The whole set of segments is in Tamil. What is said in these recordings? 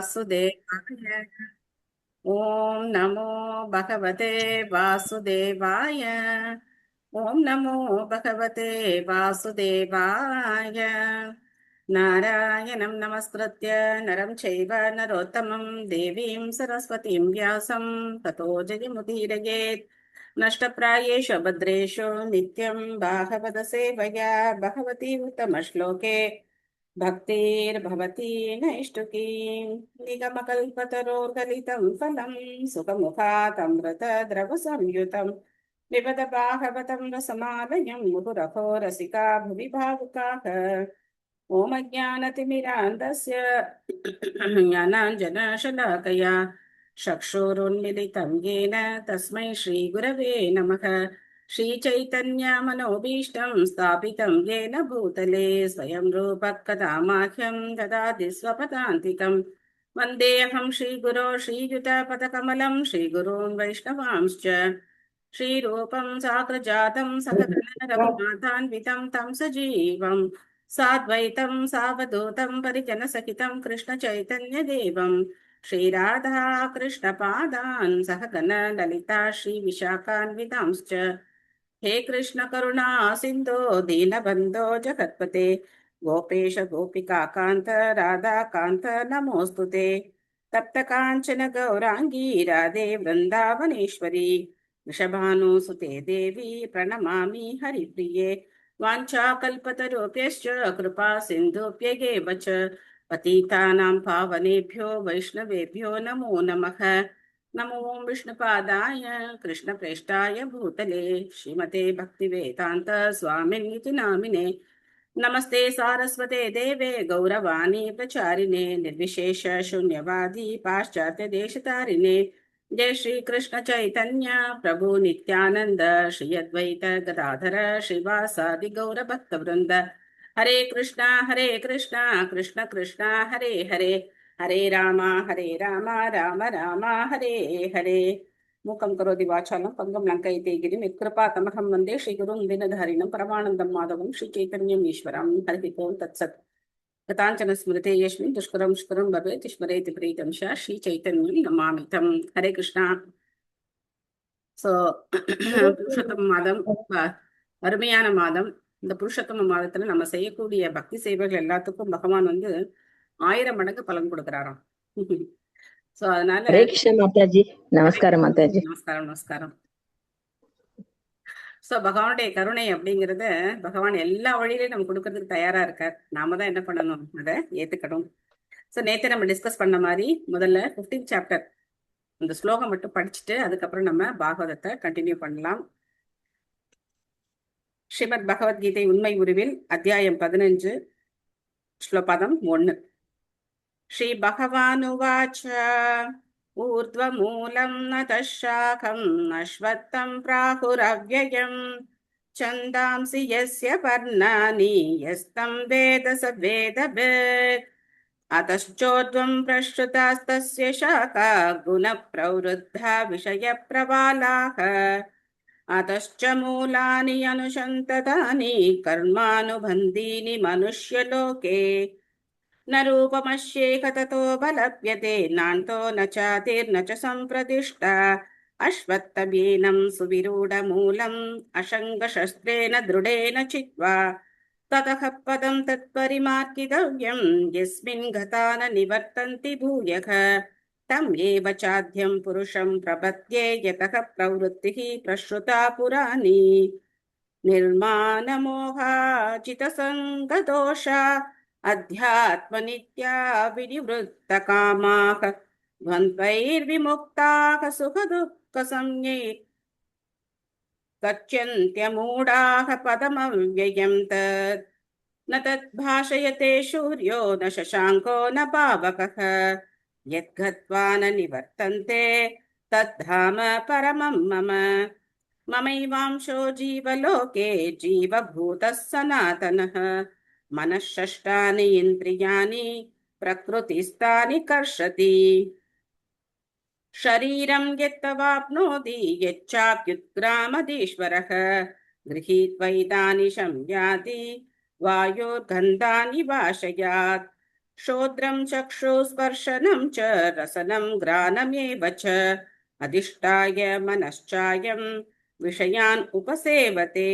वासुदेवाय। ॐ नमो भगवते वासुदेवाय। ॐ नमो भगवते वासुदेवाय। नारायणं नमस्कृत्य नरं चैव नरोत्तमं देवीं सरस्वतीं व्यासं ततो जयमुदीरयेत्। नष्टप्रायेषु भद्रेषु नित्यं भागवतसेवया भगवती उत्तमश्लोके भक्तिर्भवती नैष्टुकीं। निगमकल्पतरोर्गलितं फलं सुखमुखातमृतद्रवसंयुतं पिबत भागवतं रसमालयं मुहुरहो रसिका भुवि भावुकाः। ॐ अज्ञानतिमिरान्धस्य ज्ञानाञ्जनशलाकया चक्षुरुन्मिलितं येन तस्मै श्रीगुरवे नमः। श्रीचैतन्यमनोभीष्टं स्थापितं येन भूतले स्वयं रूपः कदा माह्यं ददाति स्वपदान्तिकम्। वन्देऽहं श्रीगुरो श्रीयुतपदकमलं श्रीगुरून् वैष्णवांश्च श्रीरूपं साग्रजातं सगगन रघुनाथान्वितं तं सजीवम् साद्वैतं सावधूतं परिजनसहितं कृष्णचैतन्यदेवं श्रीराधा कृष्णपादान् सहगण ललिता श्रीविशाखान्वितांश्च। हे कृष्ण करुणा सिन्धो दीनबन्धो जगत्पते गोपेश गोपिकान्त राधाकान्त नमोऽस्तु ते। तप्तकाञ्चन गौराङ्गी राधे वृन्दावनेश्वरी वृषभानुसुते देवी प्रणमामि हरिप्रिये। वाञ्छाकल्पतरुभ्यश्च कृपा सिन्धुभ्यैव च पतितानां पावनेभ्यो वैष्णवेभ्यो नमो नमः। नमो विष्णुपादाय कृष्णप्रेष्ठाय भूतले श्रीमते भक्तिवेदान्त स्वामिनिति नामिने। नमस्ते सारस्वते देवे गौरवाणी प्रचारिणे निर्विशेष शून्यवादी पाश्चात्य देशतारिणे। जय श्री कृष्ण चैतन्य प्रभु नित्यानंद श्री अद्वैत गदाधर श्रीवासादि गौर भक्त वृंद। हरे कृष्णा कृष्ण कृष्णा हरे हरे हरे राम राम राम हरे हरे। मूकं करोति वाचालं पङ्गुं लङ्कयिते गिरिं यत्कृपातमहं वन्दे श्रीगुरुं दीनधारिणं परमानन्दं माधवं श्रीचैतन्यम् ईश्वरं। हरिः ओं तत्सत्। कथाञ्चन स्मृते यस्मिन् दुष्करं स्मरं भवेत् स्मरेति प्रीतं च श्रीचैतन्यं नमामि तं। हरे कृष्णा। ஸோ புருஷோத்தம மாதம் அருமையான மாதம். இந்த புருஷோத்தம மாதத்துல நம்ம செய்யக்கூடிய பக்தி சேவைகள் எல்லாத்துக்கும் பகவான் வந்து 1000 மடங்கு பலன் கொடுக்கிறாராம். ஸோ அதனால हरे कृष्ण माताजी। नमस्कार माताजी। நமஸ்காரம் நமஸ்காரம். ஸோ பகவானுடைய கருணை அப்படிங்கிறத பகவான் எல்லா வழியிலையும் நம்ம கொடுக்கறதுக்கு தயாரா இருக்கார். நாம தான் என்ன பண்ணணும், அதை ஏத்துக்கணும். ஸோ நேற்று நம்ம டிஸ்கஸ் பண்ண மாதிரி முதல்ல 15th சாப்டர் இந்த ஸ்லோகம் மட்டும் படிச்சுட்டு அதுக்கப்புறம் நம்ம பாகவதத்தை கண்டினியூ பண்ணலாம். ஸ்ரீமத் பகவத்கீதை உண்மை உருவில் அத்தியாயம் 15 ஸ்லோபதம் 1. ஸ்ரீ பகவானுவாச்ச ஊர்த்வமூலம் நதः சாகம் அஸ்வத்தம் பிராஹுரவ்யயம் छन्दांसि यस्य पर्णानि यस्तं वेद स वेदवित् अतश्चोर्ध्वं प्रसृतास्तस्य शाखा गुणप्रवृद्धा विषयप्रवालाः अतश्च मूलानि अनुसन्ततानि कर्मानुबन्धीनि मनुष्यलोके न रूपमस्येह ततोपलभ्यते नान्तो न चातिर्न च सम्प्रतिष्ठा अश्वत्थमेनं सुविरूढमूलम् अशङ्गशस्त्रेण दृढेन चित्वा ततः पदं तत्परिमार्गितव्यं यस्मिन् गता न निवर्तन्ति भूयः तं एव चाद्यं पुरुषं प्रपद्ये यतः प्रवृत्तिः प्रसृता पुराणी निर्मानमोहाजितसङ्गदोषा अध्यात्मनित्या विनिवृत्तकामाः द्वन्द्वैर्विमुक्ताः सुखदुःखसंज्ञै गच्छन्त्यमूढाः पदमव्ययं तत् न तद्भाषयते सूर्यो न शशाङ्को न पावकः यद्गत्वा न निवर्तन्ते तद्धाम परमं मम। ममैवांशो जीवलोके जीवभूतः सनातनः मनःषष्ठानि इन्द्रियाणि प्रकृतिस्थानि कर्षति शरीरं यत्तवाप्नोति यच्चाप्युत्क्रामतीश्वरः गृहीत्वैतानि संयाति वायोर्गन्धानि वाशयात् श्रोत्रं चक्षुस्पर्शनं च रसनं घ्राणमेव च अधिष्ठाय मनश्चायं विषयान् उपसेवते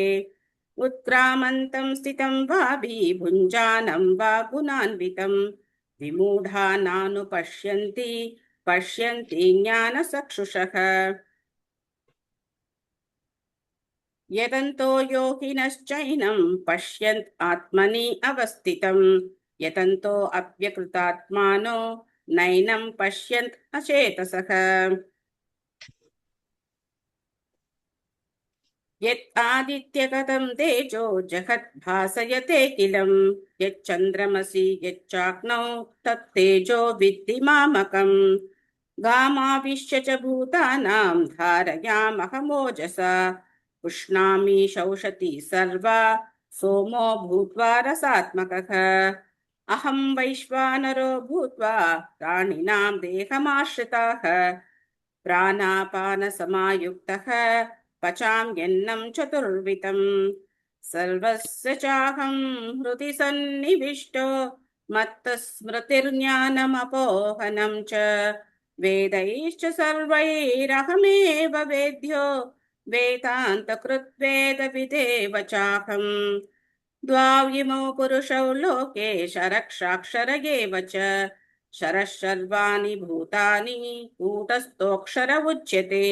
उत्क्रामन्तं स्थितं वापि भुञ्जानं वा गुणान्वितं विमूढा नानुपश्यन्ति पश्यन्ति ज्ञानचक्षुषः यतन्तो योगिनश्चैनं पश्यन् आत्मनि अवस्थितं यतन्तो अप्यकृतात्मानो नैनं पश्यन् अचेतसः यत् आदित्यगतं तेजो जगत् भासयतेऽखिलं यच्चन्द्रमसि यच्चाग्नौ तत्तेजो विद्धि मामकम् गामाविश्य च भूतानां धारयामहमोजसा पुष्णामि शौषति सर्वा सोमो भूत्वा रसात्मकः अहं वैश्वानरो भूत्वा प्राणिनां देहमाश्रिताः प्राणापानसमायुक्तः पचाम्यन्नं चतुर्विधं सर्वस्य चाहं हृदि सन्निविष्टो मत्तस्मृतिर्ज्ञानमपोहनं च वेदैश्च सर्वैरहमेव वेद्यो वेदान्तकृद्वेदविदेव चाहम् द्वाविमौ पुरुषौ लोके शरक्षाक्षर एव च शरः सर्वाणि भूतानि कूटस्थोऽक्षर उच्यते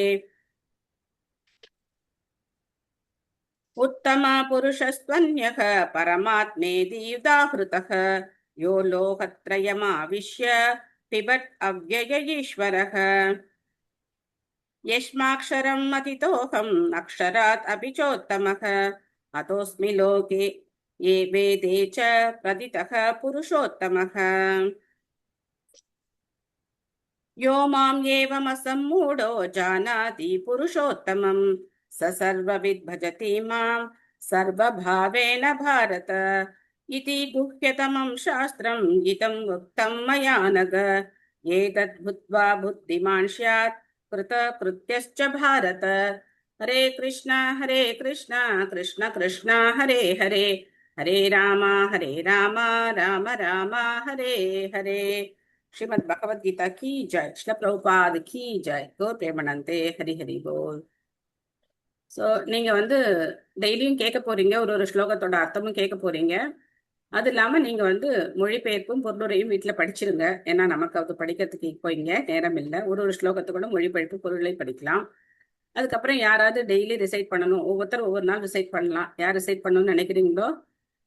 उत्तमा पुरुषस्त्वन्यः परमात्मेति उदाहृतः यो लोकत्रयमाविश्य पिबत् अव्यय ईश्वरः यस्माक्षरम् अतितोऽहम् अक्षरात् अपि चोत्तमः अतोऽस्मि लोके ये वेदे च प्रदितः पुरुषोत्तमः यो माम् एवमसम्मूढो जानाति पुरुषोत्तमम् स सर्वविद् भजति माम् सर्वभावेन भारत इति गुह्यतमं शास्त्रम् इदम् उक्तं मया नघ एतद् बुद्ध्वा बुद्धिमान् स्यात् कृतकृत्यश्च भारत हरे कृष्ण कृष्ण कृष्ण हरे हरे हरे राम राम राम हरे हरे श्रीमद् भगवद गीता की जय श्रील प्रभुपाद की जय गौर प्रेमानंदे हरि हरि बोल ஸோ நீங்க வந்து டெய்லியும் கேட்க போறீங்க ஒரு ஸ்லோகத்தோட அர்த்தமும் கேட்க போறீங்க அது இல்லாம நீங்க வந்து மொழிபெயர்ப்பும் பொருளுரையும் வீட்டுல படிச்சிருங்க ஏன்னா நமக்கு அது படிக்கிறதுக்கு இப்போ இங்க நேரம் இல்லை ஒரு ஸ்லோகத்தை கூட மொழிபெயர்ப்பு பொருளை படிக்கலாம் அதுக்கப்புறம் யாராவது டெய்லி ரிசைட் பண்ணணும் ஒவ்வொருத்தரும் ஒவ்வொரு நாள் ரிசைட் பண்ணலாம் யார் ரிசைட் பண்ணணும்னு நினைக்கிறீங்களோ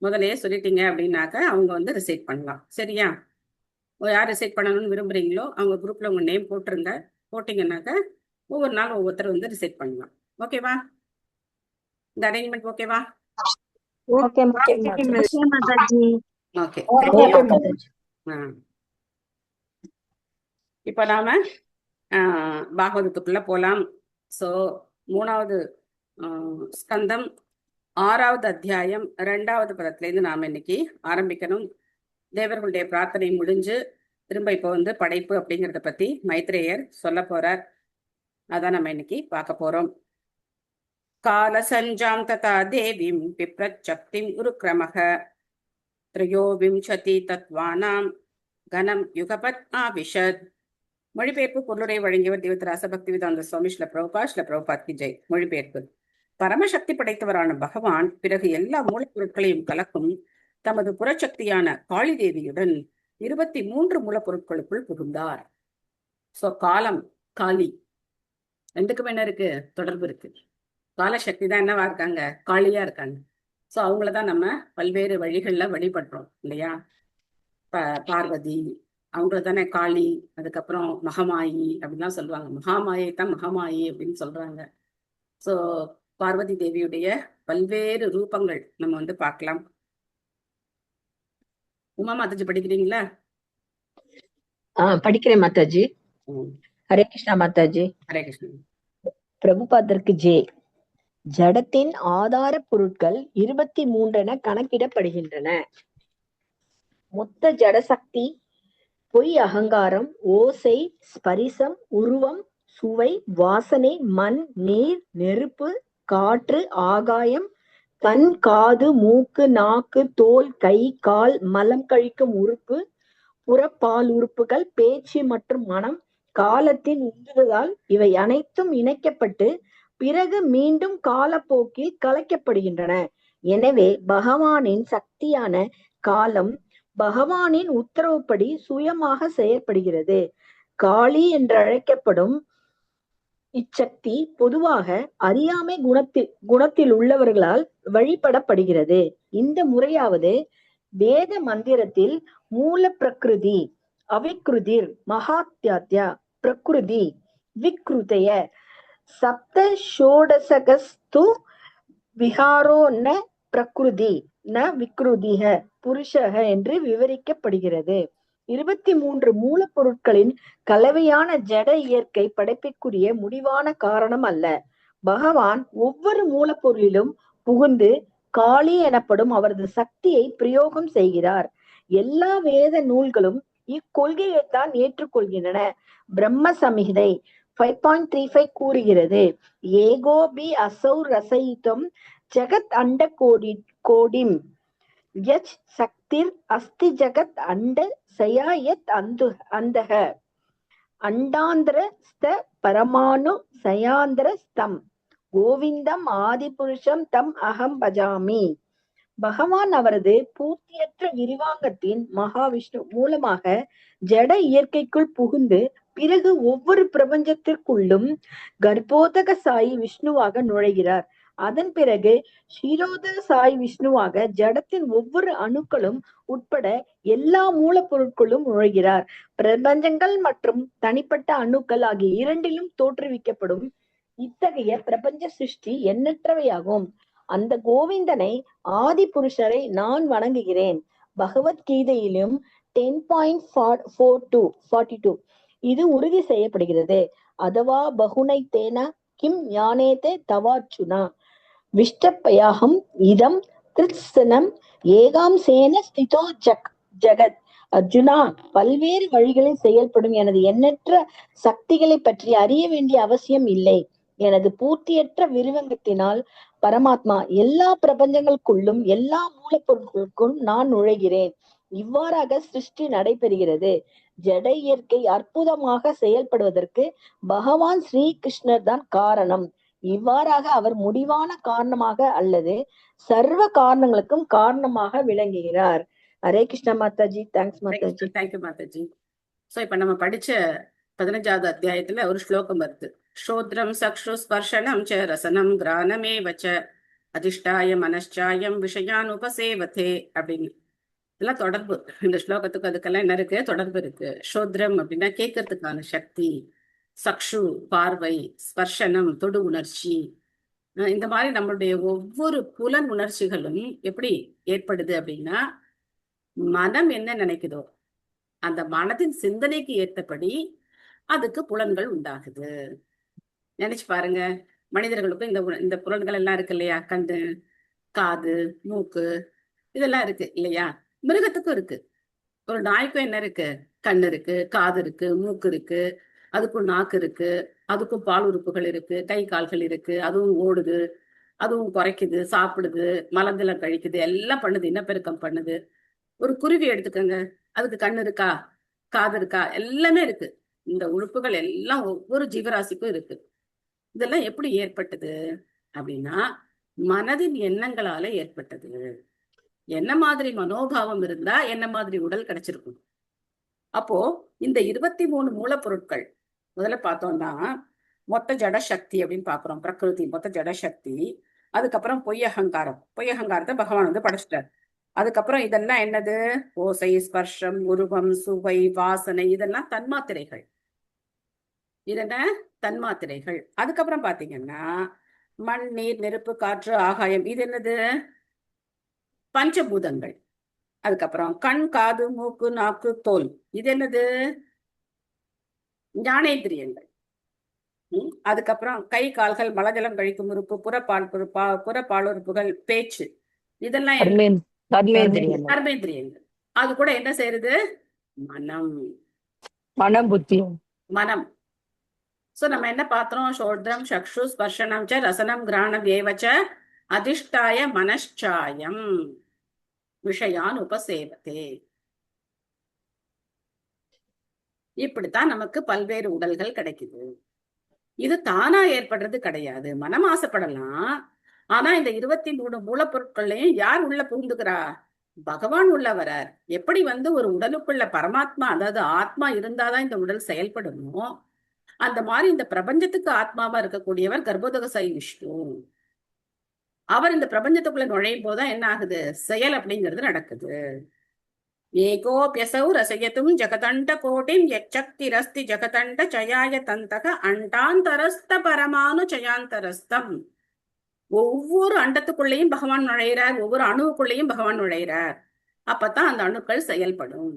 முதலையே சொல்லிட்டீங்க அப்படின்னாக்க அவங்க வந்து ரிசைட் பண்ணலாம் சரியா யார் ரிசைட் பண்ணணும்னு விரும்புறீங்களோ அவங்க குரூப்ல உங்க நேம் போட்டுருங்க போட்டீங்கன்னாக்க ஒவ்வொரு நாள் ஒவ்வொருத்தர் வந்து ரிசைட் பண்ணலாம் ஓகேவா இந்த அரேஞ்ச்மெண்ட் ஓகேவா okay Mataji okay okay Mataji இப்ப நாம பாகவதத்துக்குள்ள போலாம் சோ 3வது ஸ்கந்தம் 6வது அத்தியாயம் 2வது பதத்துல இருந்து நாம இன்னைக்கு ஆரம்பிக்கணும் தேவர்களுடைய பிரார்த்தனை முடிஞ்சு திரும்ப இப்போ வந்து படைப்பு அப்படிங்கிறத பத்தி மைத்ரேயர் சொல்ல போறார் அதான் நம்ம இன்னைக்கு பார்க்க போறோம் காலசஞ்சாம் ததா தேவிம் பிப்ரச்சக்திம் உருக்ரமக த்ரயோவிம்சதி தத்வானாம் கணம் யுகபத் ஆவிஷத் மொழிபெயர்ப்பு பொருளுரை வழங்கியவர் தேவதராச பக்தி வேதாந்த சுவாமி ஸ்ரீல பிரபுபாத் கி ஜெய் மொழிபெயர்ப்பு பரமசக்தி படைத்தவரான பகவான் பிறகு எல்லா மூலப்பொருட்களையும் கலக்கும் தமது புறச்சக்தியான காளி தேவியுடன் 23 மூலப்பொருட்களுக்குள் புகுந்தார் சோ காலம் காளி ரெண்டுக்கும் என்ன இருக்கு தொடர்பு இருக்கு காலசக்தி தான் என்னவா இருக்காங்க காளியா இருக்காங்க சோ அவங்களதான் நம்ம பல்வேறு வழிகள்ல வழிபடுறோம் இல்லையா பார்வதி அவங்கள தானே காளி அதுக்கப்புறம் மகமாயி அப்படின்லாம் சொல்லுவாங்க மகாமாயை தான் மகமாயி அப்படின்னு சொல்றாங்க சோ பார்வதி தேவியுடைய பல்வேறு ரூபங்கள் நம்ம வந்து பார்க்கலாம் உமா மாதாஜி படிக்கிறீங்களா படிக்கிறேன் மாதாஜி ஹரே கிருஷ்ணா மாதாஜி ஹரே கிருஷ்ணன் பிரபுபாதருக்கு ஜே ஜடத்தின் ஆதார பொருட்கள் 23 என கணக்கிடப்படுகின்றன மொத்த ஜடசக்தி பொய் அகங்காரம் ஓசை ஸ்பரிசம் உருவம் சுவை வாசனை மண் நீர் நெருப்பு காற்று ஆகாயம் கண் காது மூக்கு நாக்கு தோல் கை கால் மலம் கழிக்கும் உறுப்பு புறப்பால் உறுப்புகள், பேச்சு மற்றும் மனம், காலத்தின் உந்துதலால் இவை அனைத்தும் இணைக்கப்பட்டு பிறகு மீண்டும் காலப்போக்கில் கலைக்கப்படுகின்றன. எனவே பகவானின் சக்தியான காலம் பகவானின் உத்தரவுப்படி சுயமாக செயற்படுகிறது. காளி என்றழைக்கப்படும் இச்சக்தி பொதுவாக அறியாமை குணத்தில் உள்ளவர்களால் வழிபடப்படுகிறது. இந்த முறையாவது வேத மந்திரத்தில் மூல பிரகிருதி, அவிக்ருதிர், மகாத்யாத்யா, பிரகிருதி, விக்ருதய, சப்த ஷோடசகஸ்து விஹாரோ ந பிரகிருதி ந விக்ருதிக புருஷக என்று விவரிக்கப்படுகிறது. 23 மூலப்பொருட்களின் கலவையான ஜட இயற்கை படைப்பிற்குரிய முடிவான காரணம் அல்ல. பகவான் ஒவ்வொரு மூலப்பொருளிலும் புகுந்து காளி எனப்படும் அவரது சக்தியை பிரயோகம் செய்கிறார். எல்லா வேத நூல்களும் இக்கொள்கையைத்தான் ஏற்றுக்கொள்கின்றன. பிரம்ம சமிஹிதை 5.35 கூறுகிறது, ஏகோபி அசௌ ரசயிதம் ஜகத் அண்ட கோடிம் யச் சக்திர் அஸ்தி ஜகத் அண்ட சயாயத் அந்தக அண்டாந்திர ஸ்த பரமானு சயாந்திர ஸ்தம் கோவிந்தம் ஆதிபுருஷம் தம் அகம் பஜாமி. பகவான் அவரது பூர்த்தியற்ற விரிவாங்கத்தின் மகாவிஷ்ணு மூலமாக ஜட இயற்கைக்குள் புகுந்து பிறகு ஒவ்வொரு பிரபஞ்சத்திற்குள்ளும் கர்ப்போதக சாயி விஷ்ணுவாக நுழைகிறார். அதன் பிறகு ஷீரோதக சாய் விஷ்ணுவாக ஜடத்தின் ஒவ்வொரு அணுக்களும் உட்பட எல்லா மூலப்பொருட்களும் நுழைகிறார். பிரபஞ்சங்கள் மற்றும் தனிப்பட்ட அணுக்கள் ஆகிய இரண்டிலும் தோற்றுவிக்கப்படும் இத்தகைய பிரபஞ்ச சிருஷ்டி எண்ணற்றவையாகும். அந்த கோவிந்தனை ஆதி புருஷரை நான் வணங்குகிறேன். பகவத்கீதையிலும் 10.42 இது உறுதி செய்யப்படுகிறது. அதவா பகுனை தேன கிம் ஞானேதே தவார்ச்சுனா விஷ்டப்பயாகம் இதம் கிருத்ஸ்தனம் ஏகாம் சேன ஸ்திதோ ஜகத். அர்ஜுனா, பல்வேறு வழிகளில் செயல்படும் எனது எண்ணற்ற சக்திகளை பற்றி அறிய வேண்டிய அவசியம் இல்லை. எனது பூர்த்தியற்ற விரிவங்கத்தினால் பரமாத்மா எல்லா பிரபஞ்சங்களுக்குள்ளும் எல்லா மூலப்பொருட்களுக்கும் நான் நுழைகிறேன். இவ்வாறாக சிருஷ்டி நடைபெறுகிறது. ஜட இயற்கை அற்புதமாக செயல்படுவதற்கு பகவான் ஸ்ரீ கிருஷ்ணர் தான் காரணம். இவ்வாறாக அவர் முடிவான காரணமாக அல்லது சர்வ காரணங்களுக்கும் காரணமாக விளங்குகிறார். Hare Krishna Mataji. Thanks Mataji. Thank you Mataji. So இப்ப நம்ம படிச்ச 15வது அத்தியாயத்துல ஒரு ஸ்லோகம் வருது. ஸ்ரோத்ரம் சக்ஷு ஸ்பர்ஷனம் ச ரசனம் கிரானமே வச்ச அதிஷ்டாய மனச்சாயம் விஷயான் உபசேவதே அப்படின்னு. இதெல்லாம் தொடர்பு. இந்த ஸ்லோகத்துக்கு அதுக்கெல்லாம் என்ன இருக்கு? தொடர்பு இருக்கு. ஸ்ரோத்ரம் அப்படின்னா கேட்கறதுக்கான சக்தி, சக்ஷு பார்வை, ஸ்பர்ஷனம் தொடு உணர்ச்சி. இந்த மாதிரி நம்மளுடைய ஒவ்வொரு புலன் உணர்ச்சிகளும் எப்படி ஏற்படுது அப்படின்னா, மனம் என்ன நினைக்குதோ அந்த மனதின் சிந்தனைக்கு ஏற்றபடி அதுக்கு புலன்கள் உண்டாகுது. நினைச்சு பாருங்க, மனிதர்களுக்கும் இந்த புலன்கள் எல்லாம் இருக்கு இல்லையா? கண்ணு, காது, மூக்கு இதெல்லாம் இருக்கு இல்லையா? மிருகத்துக்கும் இருக்கு. ஒரு நாய்க்கும் என்ன இருக்கு? கண்ணு இருக்கு, காது இருக்கு, மூக்கு இருக்கு, அதுக்கும் நாக்கு இருக்கு, அதுக்கும் பால் உறுப்புகள் இருக்கு, கை கால்கள் இருக்கு, அதுவும் ஓடுது, அதுவும் குறைக்குது, சாப்பிடுது, மலந்தலம் கழிக்குது, எல்லாம் பண்ணுது, இனப்பெருக்கம் பண்ணுது. ஒரு குருவி எடுத்துக்கோங்க, அதுக்கு கண்ணு இருக்கா, காது இருக்கா? எல்லாமே இருக்கு. இந்த உறுப்புகள் எல்லாம் ஒவ்வொரு ஜீவராசிக்கும் இருக்கு. இதெல்லாம் எப்படி ஏற்பட்டது அப்படின்னா, மனதின் எண்ணங்களால ஏற்பட்டது. என்ன மாதிரி மனோபாவம் இருந்தா என்ன மாதிரி உடல் கிடைச்சிருக்கும். அப்போ இந்த 23 மூலப்பொருட்கள் முதல்ல பார்த்தோம்னா, மொத்த ஜட சக்தி அப்படின்னு பாக்குறோம். பிரகிருதி மொத்த ஜட சக்தி. அதுக்கப்புறம் பொய்யகங்காரத்தை பகவான் படைச்சிட்டார். அதுக்கப்புறம் இதெல்லாம் என்னது? ஓசை, ஸ்பர்ஷம், உருவம், சுவை, வாசனை, இதெல்லாம் தன்மாத்திரைகள். இதென்ன? தன்மாத்திரைகள். அதுக்கப்புறம் பாத்தீங்கன்னா மண், நீர், நெருப்பு, காற்று, ஆகாயம், இது என்னது? பஞ்சபூதங்கள். அதுக்கப்புறம் கண், காது, மூக்கு, நாக்கு, தோல், இது என்னது? ஞானேந்திரியங்கள். அதுக்கப்புறம் கை, கால்கள், மலஜலம் கழிக்கும் உறுப்பு, புறப்பாலுறுப்புகள், பேச்சு, இதெல்லாம் கர்மேந்திரியங்கள். அது கூட என்ன செய்யறது? மனம். சோ நம்ம என்ன பார்த்தோம்? சோத்ரம் சக்ஷு ஸ்பர்ஷனம் ச ரசனம் கிராணம் ஏவச்ச அதிஷ்டாய மனச்சாயம் விஷயான் உபசேவதே. இப்படித்தான் நமக்கு பல்வேறு உடல்கள் கிடைக்குது. இது தானா ஏற்படுறது கிடையாது. மனம் ஆசைப்படலாம். ஆனா இந்த 23 மூலப்பொருட்களையும் யார் உள்ள புகுந்துக்கிறா? பகவான் உள்ள வரார். எப்படி ஒரு உடலுக்குள்ள பரமாத்மா, அதாவது ஆத்மா இருந்தாதான் இந்த உடல் செயல்படுமோ, அந்த மாதிரி இந்த பிரபஞ்சத்துக்கு ஆத்மாவா இருக்கக்கூடியவர் கர்ப்போதகசாயி விஷ்ணு. அவர் இந்த பிரபஞ்சத்துக்குள்ள நுழையும் போதுதான் என்ன ஆகுது? செயல் அப்படிங்கிறது நடக்குது. ஏகோப்யசௌ ரசயத்தும் ஜகதண்ட கோட்டிம் யச்சக்திரஸ்தி ஜகதண்ட சயாய தந்தக அண்டாந்தரஸ்த பரமானு சயாந்தரஸ்தம். ஒவ்வொரு அண்டத்துக்குள்ளேயும் பகவான் நுழைகிறார், ஒவ்வொரு அணுவுக்குள்ளேயும் பகவான் நுழைகிறார். அப்பதான் அந்த அணுக்கள் செயல்படும்.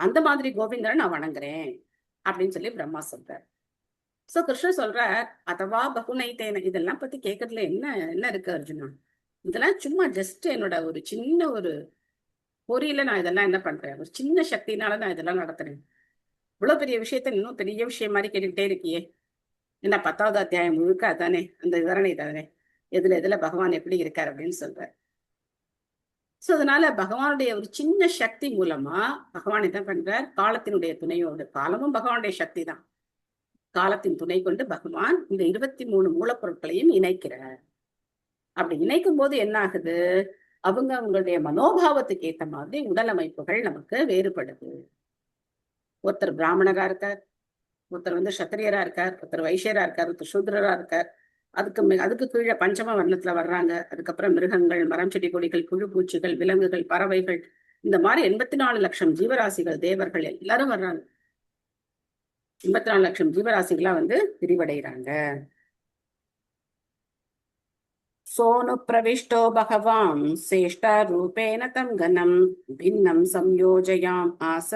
அந்த மாதிரி கோவிந்தரை நான் வணங்குறேன் அப்படின்னு சொல்லி பிரம்மா சொல்றார். சோ கிருஷ்ணர் சொல்றார், அதவா பகுனைத்தேன. இதெல்லாம் பத்தி கேட்கறதுல என்ன என்ன இருக்கு அர்ஜுனா? இதெல்லாம் சும்மா ஜஸ்ட் என்னோட ஒரு சின்ன ஒரு பொறியில நான் இதெல்லாம் என்ன பண்றேன், ஒரு சின்ன சக்தினால நான் இதெல்லாம் நடத்துறேன். இவ்வளவு பெரிய விஷயத்த இன்னும் பெரிய விஷயம் மாதிரி கேட்டுக்கிட்டே இருக்கியே. என்ன 10வது அத்தியாயம் முழுக்க அதானே, அந்த விவரணை தானே, எதுல எதுல பகவான் எப்படி இருக்கார் அப்படின்னு சொல்ற. சோ அதனால பகவானுடைய ஒரு சின்ன சக்தி மூலமா பகவான் என்ன பண்றார்? காலத்தினுடைய துணையோடு, காலமும் பகவானுடைய சக்தி தான், காலத்தின் துணை கொண்டு பகவான் இந்த 23 மூலப்பொருட்களையும் இணைக்கிறார். அப்படி இணைக்கும் போது என்ன ஆகுது? அவங்களுடைய மனோபாவத்துக்கு ஏத்த மாதிரி உடல் அமைப்புகள் நமக்கு வேறுபடுது. ஒருத்தர் பிராமணரா இருக்கார், ஒருத்தர் சத்திரியரா இருக்கார், ஒருத்தர் வைசியரா இருக்கார், ஒருத்தர் சூத்ரரா இருக்கார். அதுக்கு கீழே பஞ்சம வர்ணத்துல வர்றாங்க. அதுக்கப்புறம் மிருகங்கள், மரம், செடி, கொடிகள், புழு பூச்சிகள், விலங்குகள், பறவைகள், இந்த மாதிரி 84 லட்சம் ஜீவராசிகள், தேவர்கள் எல்லாரும் வர்றாங்க. 84 லட்சம் ஜீவராசிகளா விரிவடைகிறாங்க. சோனு பிரவிஷ்டோ பகவான் சேஷ்ட ரூபேன தம் கனம் பின்னம் சம்யோஜயாம் ஆச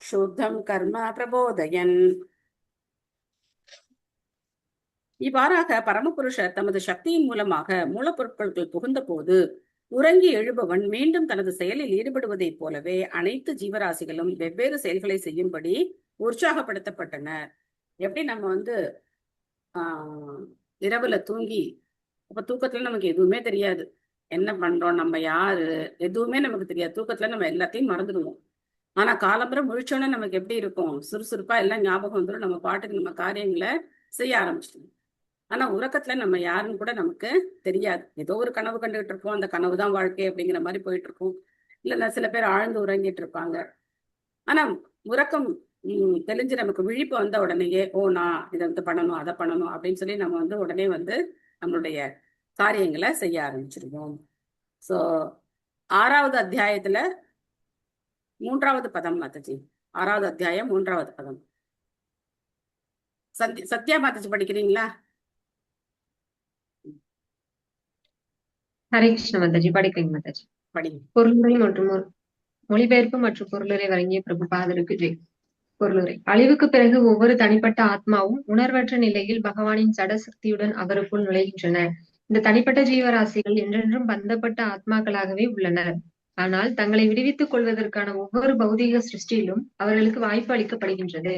சுத்தம் கர்ம பிரபோதயன். இவ்வாறாக பரமபுருஷர் தமது சக்தியின் மூலமாக மூலப்பொருட்களுக்குள் புகுந்த போது உறங்கி எழுபவன் மீண்டும் தனது செயலில் ஈடுபடுவதைப் போலவே அனைத்து ஜீவராசிகளும் வெவ்வேறு செயல்களை செய்யும்படி உற்சாகப்படுத்தப்பட்டனர். எப்படி நம்ம இரவுல தூங்கி, அப்ப தூக்கத்துல நமக்கு எதுவுமே தெரியாது, என்ன பண்றோம், நம்ம யாரு, எதுவுமே நமக்கு தெரியாது. தூக்கத்துல நம்ம எல்லாத்தையும் மறந்துடுவோம். ஆனா காலம்பரம் முழிச்சோன்னே நமக்கு எப்படி இருக்கும்? சுறுசுறுப்பா எல்லாம் ஞாபகம் வந்துடும். நம்ம பாட்டுக்கு நம்ம காரியங்களை செய்ய ஆரம்பிச்சிட்டோம். ஆனா உறக்கத்துல நம்ம யாருன்னு கூட நமக்கு தெரியாது. ஏதோ ஒரு கனவு கண்டுகிட்டு இருப்போம், அந்த கனவு தான் வாழ்க்கை அப்படிங்கிற மாதிரி போயிட்டு இருக்கும். இல்லைன்னா சில பேர் ஆழ்ந்து உறங்கிட்டு இருப்பாங்க. ஆனா உறக்கம் தெளிஞ்சு நமக்கு விழிப்பு வந்த உடனேயே, ஓ நான் இதை பண்ணணும், அதை பண்ணணும் அப்படின்னு சொல்லி நம்ம உடனே நம்மளுடைய காரியங்களை செய்ய ஆரம்பிச்சிருவோம். சோ 6வது அத்தியாயத்துல 3வது பதம் மாதாஜி. 6வது அத்தியாயம் 3வது பதம். சத்யா மாதாஜி படிக்கிறீங்களா? ஹரே கிருஷ்ண மாதாஜி. படிக்கிறேங்க மாதாஜி. படிங்க. பொருளுரை மற்றும் மொழிபெயர்ப்பு மற்றும் பொருளுரை வழங்கிய பிரபுபாதருக்கு ஜெய். பொருளுரை. அழிவுக்கு பிறகு ஒவ்வொரு தனிப்பட்ட ஆத்மாவும் உணர்வற்ற நிலையில் பகவானின் சடசக்தியுடன் அவருக்குள் நுழைகின்றன. இந்த தனிப்பட்ட ஜீவராசிகள் என்றென்றும் பந்தப்பட்ட ஆத்மாக்களாகவே உள்ளனர். ஆனால் தங்களை விடுவித்துக் கொள்வதற்கான ஒவ்வொரு பௌதீக சிருஷ்டியிலும் அவர்களுக்கு வாய்ப்பு அளிக்கப்படுகின்றது.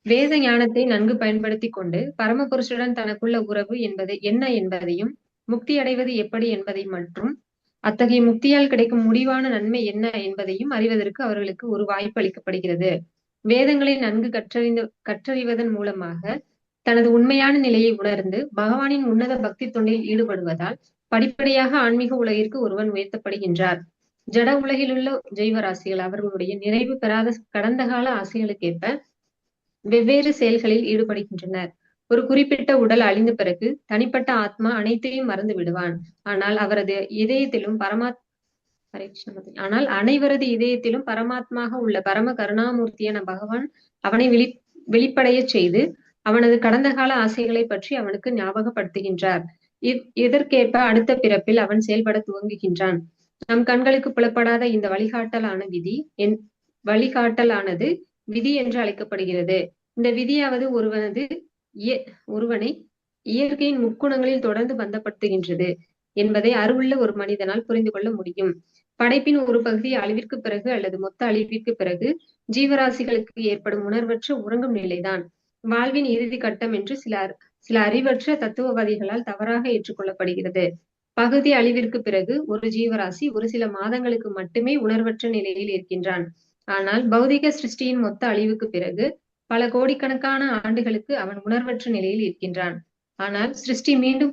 வேத ஞானத்தை நன்கு பயன்படுத்திக் கொண்டு பரமபுருஷுடன் தனக்குள்ள உறவு என்ன என்பதையும், முக்தி அடைவது எப்படி என்பதை மற்றும் அத்தகைய முக்தியால் கிடைக்கும் முடிவான நன்மை என்ன என்பதையும் அறிவதற்கு அவர்களுக்கு ஒரு வாய்ப்பு அளிக்கப்படுகிறது. வேதங்களை நன்கு கற்றறிவதன் மூலமாக தனது உண்மையான நிலையை உணர்ந்து பகவானின் உன்னத பக்தி தொண்டில் ஈடுபடுவதால் படிப்படியாக ஆன்மீக உலகிற்கு ஒருவன் உயர்த்தப்படுகின்றார். ஜட உலகிலுள்ள ஜெய்வராசிகள் அவர்களுடைய நிறைவு பெறாத கடந்த கால ஆசைகளுக்கேற்ப வெவ்வேறு செயல்களில் ஈடுபடுகின்றனர். ஒரு குறிப்பிட்ட உடல் அழிந்த பிறகு தனிப்பட்ட ஆத்மா அனைத்தையும் மறந்து விடுவான். ஆனால் அனைவரது இதயத்திலும் பரமாத்மாக உள்ள பரம கருணாமூர்த்தியான பகவான் அவனை வெளிப்படைய செய்து அவனது கடந்த கால ஆசைகளை பற்றி அவனுக்கு ஞாபகப்படுத்துகின்றார். இதற்கேற்ப அடுத்த பிறப்பில் அவன் செயல்பட துவங்குகின்றான். நம் கண்களுக்கு புலப்படாத இந்த வழிகாட்டலானது விதி என்று அழைக்கப்படுகிறது. இந்த விதியாவது ஒருவனை இயற்கையின் முக்குணங்களில் தொடர்ந்து பந்தப்படுத்துகின்றது என்பதை அறிவுள்ள ஒரு மனிதனால் புரிந்து கொள்ள முடியும். படைப்பின் ஒரு பகுதி அழிவிற்கு பிறகு அல்லது மொத்த அழிவிற்கு பிறகு ஜீவராசிகளுக்கு ஏற்படும் உணர்வற்ற உறங்கும் நிலைதான் வாழ்வின் இறுதி கட்டம் என்று சில அறிவற்ற தத்துவவாதிகளால் தவறாக ஏற்றுக்கொள்ளப்படுகிறது. பகுதி அழிவிற்கு பிறகு ஒரு ஜீவராசி ஒரு சில மாதங்களுக்கு மட்டுமே உணர்வற்ற நிலையில் இருக்கின்றான். ஆனால் பௌதிக சிருஷ்டியின் மொத்த அழிவுக்கு பிறகு பல கோடிக்கணக்கான ஆண்டுகளுக்கு அவன் உணர்வற்ற நிலையில் இருக்கின்றான். ஆனால் சிருஷ்டி மீண்டும்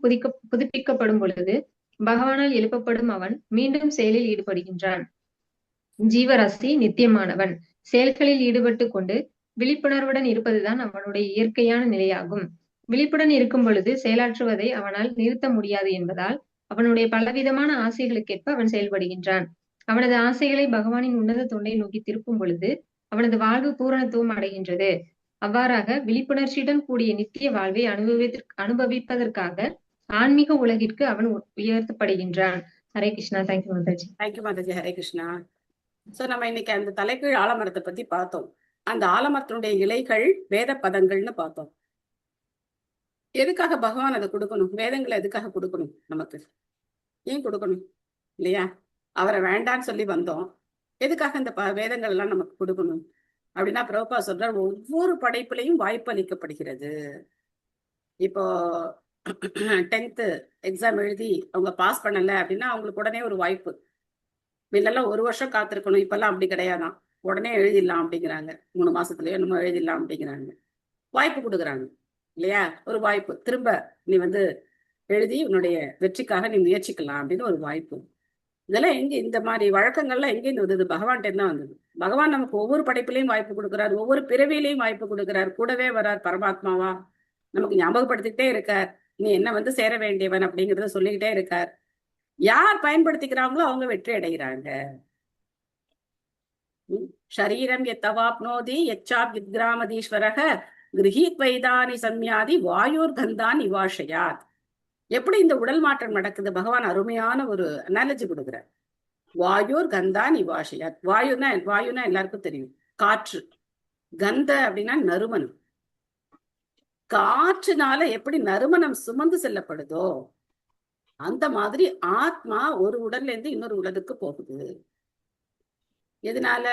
புதுப்பிக்கப்படும் பொழுது பகவானால் எழுப்பப்படும் அவன் மீண்டும் செயலில் ஈடுபடுகின்றான். ஜீவராசி நித்தியமானவன். செயல்களில் ஈடுபட்டு கொண்டு விழிப்புணர்வுடன் இருப்பதுதான் அவனுடைய இயற்கையான நிலையாகும். விழிப்புடன் இருக்கும் பொழுது செயலாற்றுவதை அவனால் நிறுத்த முடியாது என்பதால் அவனுடைய பலவிதமான ஆசைகளுக்கேற்ப அவன் செயல்படுகின்றான். அவனது ஆசைகளை பகவானின் உன்னத தொண்டை நோக்கி திருப்பும் பொழுது அவனது வாழ்வு பூரணத்துவம் அடைகின்றது. அவ்வாறாக விழிப்புணர்ச்சியுடன் கூடிய நித்திய வாழ்வை அனுபவிப்பதற்காக ஆன்மீக உலகிற்கு அவன் உயர்த்தப்படுகின்றான். Hare Krishna. Thank you Mataji. Thank you Mataji. Hare Krishna. So நம்ம இன்னைக்கு அந்த தலைகீழ் ஆலமரத்தை பத்தி பார்த்தோம். அந்த ஆலமரத்தினுடைய இலைகள் வேத பதங்கள்னு பார்த்தோம். எதுக்காக பகவான் அதை கொடுக்கணும்? வேதங்களை எதுக்காக கொடுக்கணும்? நமக்கு ஏன் கொடுக்கணும் இல்லையா? அவரை வேண்டான்னு சொல்லி வந்தோம். எதுக்காக இந்த வேதங்கள் எல்லாம் நமக்கு கொடுக்கணும் அப்படின்னா, பிரபுபா சொல்றார், ஒவ்வொரு படைப்புலையும் வாய்ப்பு அளிக்கப்படுகிறது. இப்போ 10th எக்ஸாம் எழுதி அவங்க பாஸ் பண்ணல அப்படின்னா அவங்களுக்கு உடனே ஒரு வாய்ப்பு. முன்னெல்லாம் 1 வருஷம் காத்திருக்கணும், இப்பெல்லாம் அப்படி கிடையாதான். உடனே எழுதிடலாம் அப்படிங்கிறாங்க. 3 மாசத்துலயோ நம்ம எழுதிடலாம் அப்படிங்கிறாங்க. வாய்ப்பு கொடுக்குறாங்க இல்லையா? ஒரு வாய்ப்பு, திரும்ப நீ எழுதி உன்னுடைய வெற்றிக்காக நீ முயற்சிக்கலாம் அப்படின்னு ஒரு வாய்ப்பு. இதெல்லாம் எங்க இந்த மாதிரி வழக்கங்கள்லாம் எங்கேருந்து வந்தது? பகவான்கிட்ட தான் வந்தது. பகவான் நமக்கு ஒவ்வொரு படைப்புலையும் வாய்ப்பு கொடுக்குறார், ஒவ்வொரு பிறவிலையும் வாய்ப்பு கொடுக்குறார். கூடவே வரார் பரமாத்மாவா, நமக்கு ஞாபகப்படுத்திக்கிட்டே இருக்கார். நீ என்ன சேர வேண்டியவன் அப்படிங்கிறத சொல்லிக்கிட்டே இருக்கார். யார் பயன்படுத்திக்கிறாங்களோ அவங்க வெற்றி அடைகிறாங்க. ஷரீரம் எத்தவாப்னோதி எச்சாப் யுத்கிராமதீஸ்வரக கிரஹீத் வைதானி சம்யாதி வாயூர் கந்தான் இவாஷயாத். எப்படி இந்த உடல் மாற்றம் நடக்குது? பகவான் அருமையான ஒரு அனாலஜி கொடுக்குறார். வாயூர் கந்தான் இவாஷயாத். வாயுனா எல்லாருக்கும் தெரியும், காற்று. கந்த அப்படின்னா நறுமணம். காற்றுனால எப்படி நறுமணம் சுமந்து செல்லப்படுதோ அந்த மாதிரி ஆத்மா ஒரு உடல்ல இருந்து இன்னொரு உடலுக்கு போகுது. எதனால?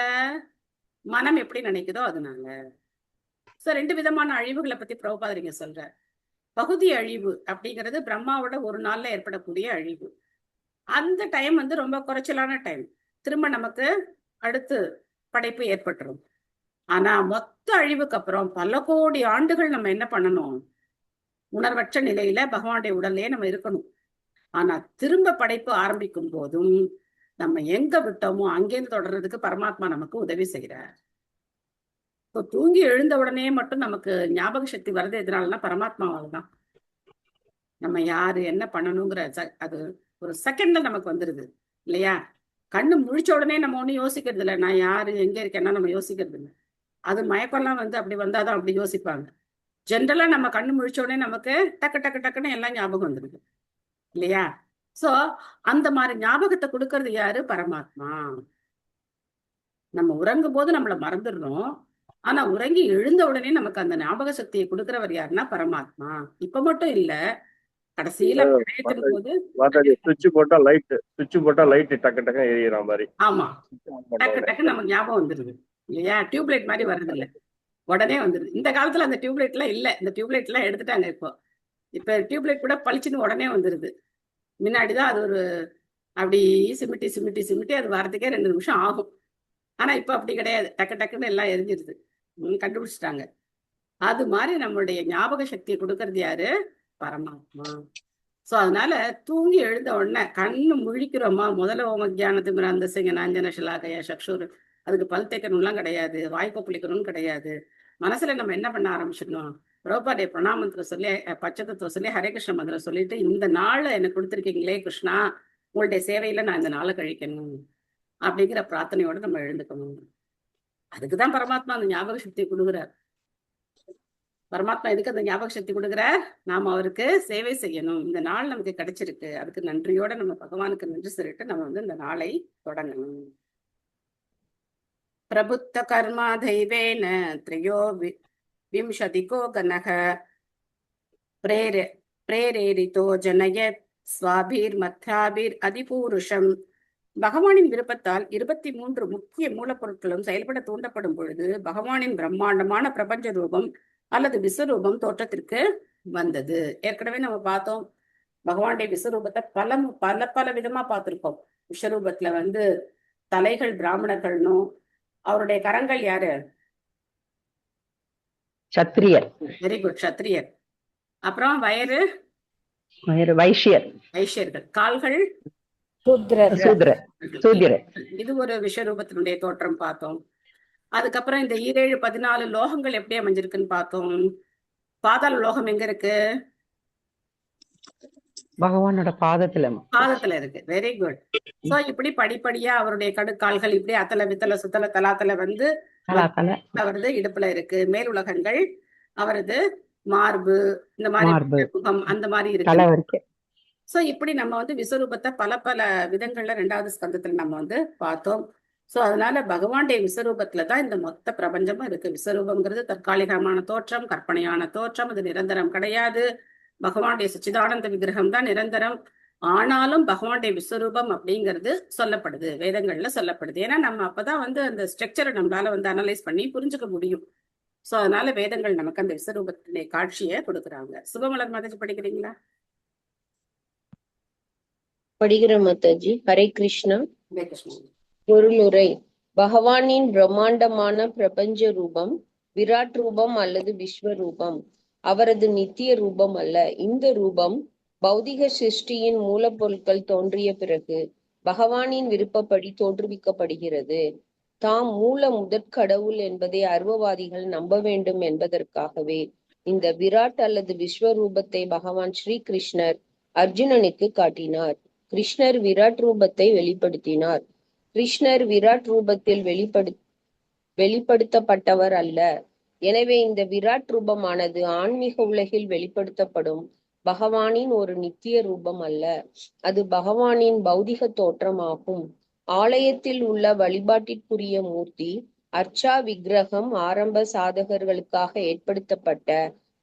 மனம் எப்படி நினைக்குதோ அதனால. சோ 2 விதமான அழிவுகளை பத்தி பிரபுபாதரிங்க சொல்ற. பகுதி அழிவு அப்படிங்கிறது பிரம்மாவோட ஒரு நாள்ல ஏற்படக்கூடிய அழிவு. அந்த டைம் ரொம்ப குறைச்சலான டைம். திரும்ப நமக்கு அடுத்து படைப்பு ஏற்பட்டுரும். ஆனா மொத்த அழிவுக்கு அப்புறம் பல கோடி ஆண்டுகள் நம்ம என்ன பண்ணணும்? உணர்வற்ற நிலையில பகவானுடைய உடல்லையே நம்ம இருக்கணும். ஆனா திரும்ப படைப்பு ஆரம்பிக்கும் போதும் நம்ம எங்க விட்டோமோ அங்கேருந்து தொடர்றதுக்கு பரமாத்மா நமக்கு உதவி செய்யறார். இப்போ தூங்கி எழுந்த உடனே மட்டும் நமக்கு ஞாபக சக்தி வர்றது எதனாலனா பரமாத்மாவால தான். நம்ம யாரு என்ன பண்ணணுங்கிற அது ஒரு செகண்ட்ல நமக்கு வந்துருது இல்லையா? கண்ணு முழிச்ச உடனே நம்ம ஒன்னும் யோசிக்கிறது இல்லை, நான் யாரு எங்க இருக்கேன்னா நம்ம யோசிக்கிறது இல்லை. அது மயக்கம்லாம் அப்படி வந்தாதான் அப்படி யோசிப்பாங்க. ஜென்ரலா நம்ம கண்ணு முழிச்ச உடனே நமக்கு டக்கு டக்கு டக்குன்னு எல்லாம் ஞாபகம் வந்துருது இல்லையா? சோ அந்த மாதிரி ஞாபகத்தை கொடுக்கறது யாரு? பரமாத்மா. நம்ம உறங்கும் போது நம்மள மறந்துடுறோம். ஆனா உறங்கி எழுந்த உடனே நமக்கு அந்த ஞாபக சக்தியை கொடுக்கிறவர் யாருன்னா பரமாத்மா. இப்ப மட்டும் இல்ல, கடைசியில போது சுவிட்ச் போட்டா லைட் டக்கு டக்கு எரியற மாதிரி. ஆமா, டக்கு டக்கு நமக்கு ஞாபகம் வந்துருது இல்லையா? டியூப்லைட் மாதிரி வர்றது இல்ல, உடனே வந்துருது. இந்த காலத்துல அந்த டியூப்லைட் எல்லாம் இல்ல, இந்த டியூப்லைட் எல்லாம் எடுத்துட்டாங்க. இப்ப டியூப்லைட் கூட பளிச்சுன்னு உடனே வந்துருது. முன்னாடிதான் அது ஒரு அப்படி சிமிட்டி சிமிட்டி சிமிட்டி அது வரதுக்கே 2 நிமிஷம் ஆகும். ஆனா இப்ப அப்படி கிடையாது, டக்கு டக்குன்னு எல்லாம் எரிஞ்சிருது. கண்டுபிடிச்சிட்டாங்க. அது மாதிரி நம்மளுடைய ஞாபக சக்தியை கொடுக்கறது யாரு? பரமாத்மா. சோ அதனால தூங்கி எழுந்த உடனே கண்ணு முழிக்கிறோமா, முதல்ல ஓம ஜானத்து அந்த சிங்க நாஞ்சன சிலாகையா சக்ஷூர், அதுக்கு பல் தேக்கணும்லாம் கிடையாது, வாய்ப்பு புளிக்கணும்னு கிடையாது. மனசுல நம்ம என்ன பண்ண ஆரம்பிச்சிடணும்? பிரபுபாடைய பிரணாமத்துல சொல்லி, பச்சத்தத்துவ சொல்லி, ஹரே கிருஷ்ண மந்திரம் சொல்லிட்டு, இந்த நாளை எனக்கு கொடுத்துருக்கீங்களே கிருஷ்ணா, உங்களுடைய சேவையில நான் இந்த நாளை கழிக்கணும் அப்படிங்கிற பிரார்த்தனையோட நம்ம எழுந்துக்கணும். அதுக்குதான் பரமாத்மா அந்த ஞாபக சக்தி கொடுக்குறார். பரமாத்மா எதுக்கு அந்த ஞாபக சக்தி கொடுக்குறார்? நாம அவருக்கு சேவை செய்யணும். இந்த நாள் நமக்கு கிடைச்சிருக்கு, அதுக்கு நன்றியோட நம்ம பகவானுக்கு நன்றி சொல்லிட்டு நம்ம இந்த நாளை தொடங்கணும். பிரபுத்த கர்மா தெய்வேன த்ரியோ விம்சதிகோ கனக பிரேரேரிதோ ஜனயத் ஸ்வாபீர் மத்யாபீர் அதிபூருஷம். பகவானின் விருப்பத்தால் 23 முக்கிய மூலப்பொருட்களும் செயல்பட தூண்டப்படும் பொழுது பகவானின் பிரம்மாண்டமான பிரபஞ்ச ரூபம் அல்லது விஸ்வரூபம் தோற்றத்திற்கு வந்தது. ஏற்கனவே நம்ம பார்த்தோம், பகவானுடைய விஸ்வரூபத்தை பல விதமா பார்த்திருக்கோம். விஸ்வரூபத்துல தலைகள் பிராமணர்கள்னும் அவருடைய கரங்கள் யாரு? சத்திரியர். வெரி குட், சத்திரியர். அப்புறம் வயறு வைஷ்யர். வைஷ்யர்கள். கால்கள் சூத்திரர். இது ஒரு விஸ்வரூபத்தினுடைய தோற்றம் பார்த்தோம். அதுக்கப்புறம் இந்த 17 14 லோகங்கள் எப்படி அமைஞ்சிருக்குன்னு பார்த்தோம். பாதாள லோகம் எங்க இருக்கு? பகவானோட பாதத்துல இருக்கு. Very good. சோ இப்படி படிப்படியா அவருடைய கடுக்கால்கள் இப்படி அத்தல வித்தல சுத்தல தலாத்தல வந்து அவரது இடுப்புல இருக்கு. மேல் உலகங்கள் அவரது மார்பு, இந்த மாதிரி முகம், அந்த மாதிரி இருக்கு. சோ இப்படி நம்ம வந்து விஸ்வரூபத்தை பல பல விதங்கள்ல 2வது ஸ்கந்தத்துல நம்ம வந்து பார்த்தோம். சோ அதனால பகவானுடைய விஸ்வரூபத்துலதான் இந்த மொத்த பிரபஞ்சமும் இருக்கு. விஸ்வரூபம்ங்கிறது தற்காலிகமான தோற்றம், கற்பனையான தோற்றம், அது நிரந்தரம் கிடையாது. பகவானுடைய சச்சிதானந்த விக்கிரகம் தான் நிரந்தரம். ஆனாலும் பகவானுடைய விஸ்வரூபம் அப்படிங்கிறது சொல்லப்படுது, வேதங்கள்ல சொல்லப்படுது. ஏன்னா நம்ம அப்பதான் வந்து அந்த ஸ்ட்ரக்சரை நம்மளால வந்து அனலைஸ் பண்ணி புரிஞ்சுக்க முடியும். சோ அதனால வேதங்கள் நமக்கு அந்த விஸ்வரூபத்தினுடைய காட்சியை கொடுக்குறாங்க. சுபமலர் மாதாஜி படிக்கிறீங்களா? படிக்கிற மாதாஜி. ஹரே கிருஷ்ணா. ஹரே கிருஷ்ணா. பொருளுரை. பகவானின் பிரம்மாண்டமான பிரபஞ்ச ரூபம் விராட் ரூபம் அல்லது விஸ்வரூபம். அவரது நித்திய ரூபம் அல்ல. இந்த ரூபம் பௌதிக சிருஷ்டியின் மூலப்பொருட்கள் தோன்றிய பிறகு பகவானின் விருப்பப்படி தோற்றுவிக்கப்படுகிறது. தாம் மூல முதற்கடவுள் என்பதை அர்வவாதிகள் நம்ப வேண்டும் என்பதற்காகவே இந்த விராட் அல்லது விஸ்வரூபத்தை பகவான் ஸ்ரீ கிருஷ்ணர் அர்ஜுனனுக்கு காட்டினார். கிருஷ்ணர் விராட் ரூபத்தை வெளிப்படுத்தினார். கிருஷ்ணர் விராட் ரூபத்தில் வெளிப்படுத்தப்பட்டவர் அல்ல. எனவே இந்த விராட் ரூபமானது ஆன்மீக உலகில் வெளிப்படுத்தப்படும் பகவானின் ஒரு நித்திய ரூபம் அல்ல. அது பகவானின் பௌதிக தோற்றமாகும். ஆலயத்தில் உள்ள வழிபாட்டிற்குரிய மூர்த்தி அர்ச்சா விக்கிரகம் ஆரம்ப சாதகர்களுக்காக ஏற்படுத்தப்பட்ட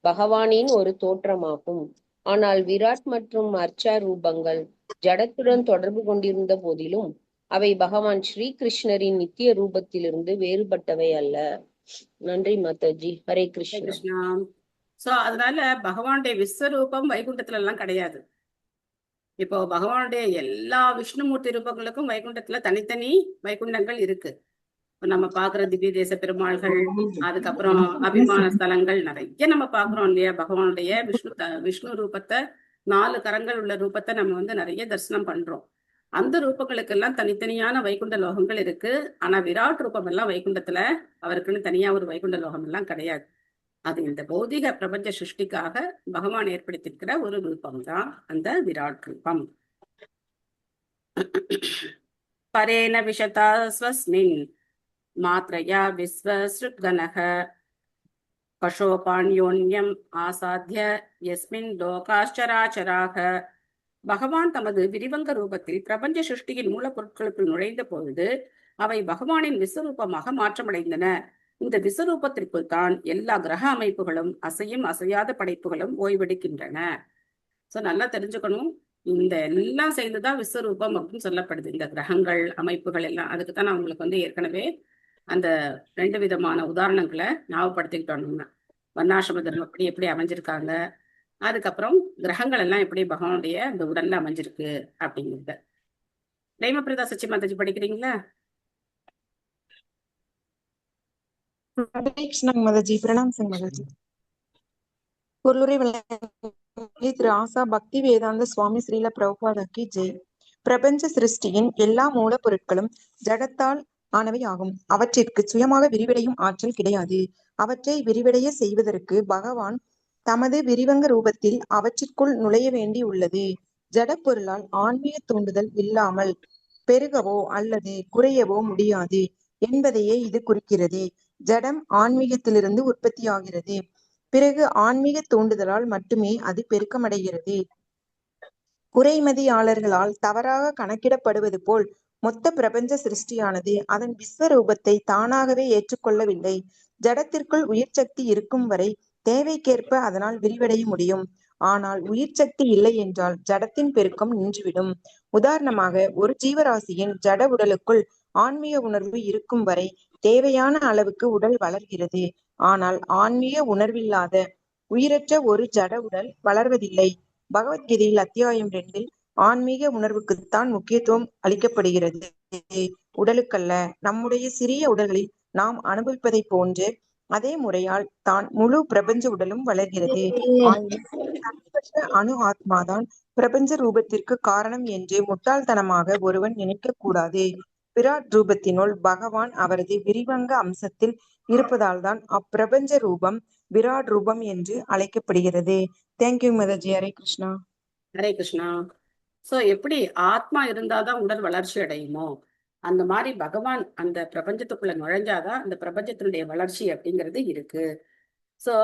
பகவானின் ஒரு தோற்றமாகும். ஆனால் விராட் மற்றும் அர்ச்சா ரூபங்கள் ஜடத்துடன் தொடர்பு கொண்டிருந்த போதிலும் அவை பகவான் ஸ்ரீ கிருஷ்ணரின் நித்திய ரூபத்திலிருந்து வேறுபட்டவை அல்ல. நன்றி மாதாஜி. ஹரே கிருஷ்ணா. சோ அதனால பகவானுடைய விஸ்வரூபம் வைகுண்டத்துல எல்லாம் கிடையாது. இப்போ பகவானுடைய எல்லா விஷ்ணுமூர்த்தி ரூபங்களுக்கும் வைகுண்டத்துல தனித்தனி வைகுண்டங்கள் இருக்கு. நம்ம பாக்குற திவ்ய தேச பெருமாள்கள், அதுக்கப்புறம் அபிமான ஸ்தலங்கள் நிறைய நம்ம பாக்குறோம் இல்லையா? பகவானுடைய விஷ்ணு ரூபத்தை, 4 கரங்கள் உள்ள ரூபத்தை நம்ம வந்து நிறைய தரிசனம் பண்றோம். அந்த ரூபங்களுக்கு எல்லாம் தனித்தனியான வைகுண்ட லோகங்கள் இருக்கு. ஆனா விராட் ரூபம் எல்லாம் வைகுண்டத்துல அவருக்குன்னு தனியா ஒரு வைகுண்ட லோகம் எல்லாம் கிடையாது. அது இந்த பௌதிக பிரபஞ்ச சிருஷ்டிக்காக பகவான் ஏற்படுத்தியிருக்கிற ஒரு ரூபம் தான் அந்த விராட் ரூபம். பரேன விஷதா ஸ்வஸ்மின் மாத்ரயா விஸ்வஸ்ருத்கணஹ பசோபான்யோன்யம் ஆசாத்ய யஸ்மின் லோகாச்சராச்சராக. பகவான் தமது விரிவங்க ரூபத்தில் பிரபஞ்ச சிருஷ்டியின் மூலப்பொருட்களுக்குள் நுழைந்த பொழுது அவை பகவானின் விஸ்வரூபமாக மாற்றமடைந்தன. இந்த விஸ்வரூபத்திற்குள் தான் எல்லா கிரக அமைப்புகளும் அசையும் அசையாத படைப்புகளும் ஓய்வெடுக்கின்றன. சோ நல்லா தெரிஞ்சுக்கணும், இந்த எல்லாம் சேர்ந்துதான் விஸ்வரூபம் அப்படின்னு சொல்லப்படுது. இந்த கிரகங்கள் அமைப்புகள் எல்லாம். அதுக்குத்தான் நான் உங்களுக்கு வந்து ஏற்கனவே அந்த 2 விதமான உதாரணங்களை ஞாபகப்படுத்திக்கிட்டோம்னா, வர்ணாசிரம தர்மம் எப்படி அமைஞ்சிருக்காங்க, அதுக்கப்புறம் கிரகங்கள் எல்லாம் எப்படி பகவானுடைய அந்த உடல்ல அமைஞ்சிருக்கு அப்படிங்கிறது. பிரேமபிரதா சச்சி மாதாஜி படிக்கிறீங்களா? மாதாஜி. பிரணாம் சிங் மாதாஜி. பொருளுரை திரு ஆசா பக்தி வேதாந்த சுவாமி ஸ்ரீல பிரபுபாதாக்கு ஜெய். பிரபஞ்ச சிருஷ்டியின் எல்லா மூல பொருட்களும் ஜடத்தால் ஆனவை ஆகும். அவற்றிற்கு சுயமாக விரிவடையும் ஆற்றல் கிடையாது. அவற்றை விரிவடைய செய்வதற்கு பகவான் தமது விரிவங்க ரூபத்தில் அவற்றிற்குள் நுழைய வேண்டி உள்ளது. ஜட பொருளால் ஆன்மீக தூண்டுதல் இல்லாமல் பெருகவோ அல்லது குறையவோ முடியாது என்பதையே இது குறிக்கிறது. ஜடம் ஆன்மீகத்திலிருந்து உற்பத்தியாகிறது. பிறகு ஆன்மீக தூண்டுதலால் மட்டுமே அது பெருக்கமடைகிறது. குறைமதியாளர்களால் தவறாக கணக்கிடப்படுவது போல் மொத்த பிரபஞ்ச சிருஷ்டியானது அதன் விஸ்வரூபத்தை தானாகவே ஏற்றுக்கொள்ளவில்லை. ஜடத்திற்குள் உயிர் சக்தி இருக்கும் வரை தேவைக்கேற்ப அதனால் விரிவடைய முடியும். ஆனால் உயிர் சக்தி இல்லை என்றால் ஜடத்தின் பெருக்கம் நின்றுவிடும். உதாரணமாக, ஒரு ஜீவராசியின் ஜட உடலுக்குள் ஆன்மீக உணர்வு இருக்கும் வரை தேவையான அளவுக்கு உடல் வளர்கிறது. ஆனால் ஆன்மீக உணர்வில்லாத உயிரற்ற ஒரு ஜட உடல் வளர்வதில்லை. பகவத்கீதையில் அத்தியாயம் 2 ஆன்மீக உணர்வுக்குத்தான் முக்கியத்துவம் அளிக்கப்படுகிறது. உடலுக்கல்ல. நம்முடைய சிறிய உடல்களில் நாம் அனுபவிப்பதை போன்று அதே முறையால் தான் முழு பிரபஞ்ச உடலும் வளர்கிறது. ஆயினும் தனிப்பட்ட அணு ஆத்மாதான் பிரபஞ்ச ரூபத்திற்கு காரணம் என்று முட்டாள்தனமாக ஒருவன் நினைக்க கூடாது. விராட் ரூபத்தினுள் பகவான் அவரது விரிவங்க அம்சத்தில் இருப்பதால்தான் அப்பிரபஞ்ச ரூபம் விராட் ரூபம் என்று அழைக்கப்படுகிறது. தேங்க்யூ மதர்ஜி. ஹரே கிருஷ்ணா. ஹரே கிருஷ்ணா. சோ எப்படி ஆத்மா இருந்தாதான் உடல் வளர்ச்சி அடையுமோ, அந்த மாதிரி பகவான் அந்த பிரபஞ்சத்துக்குள்ள நுழைஞ்சாதான் அந்த பிரபஞ்சத்தினுடைய வளர்ச்சி அப்படிங்கிறது இருக்கு. சோ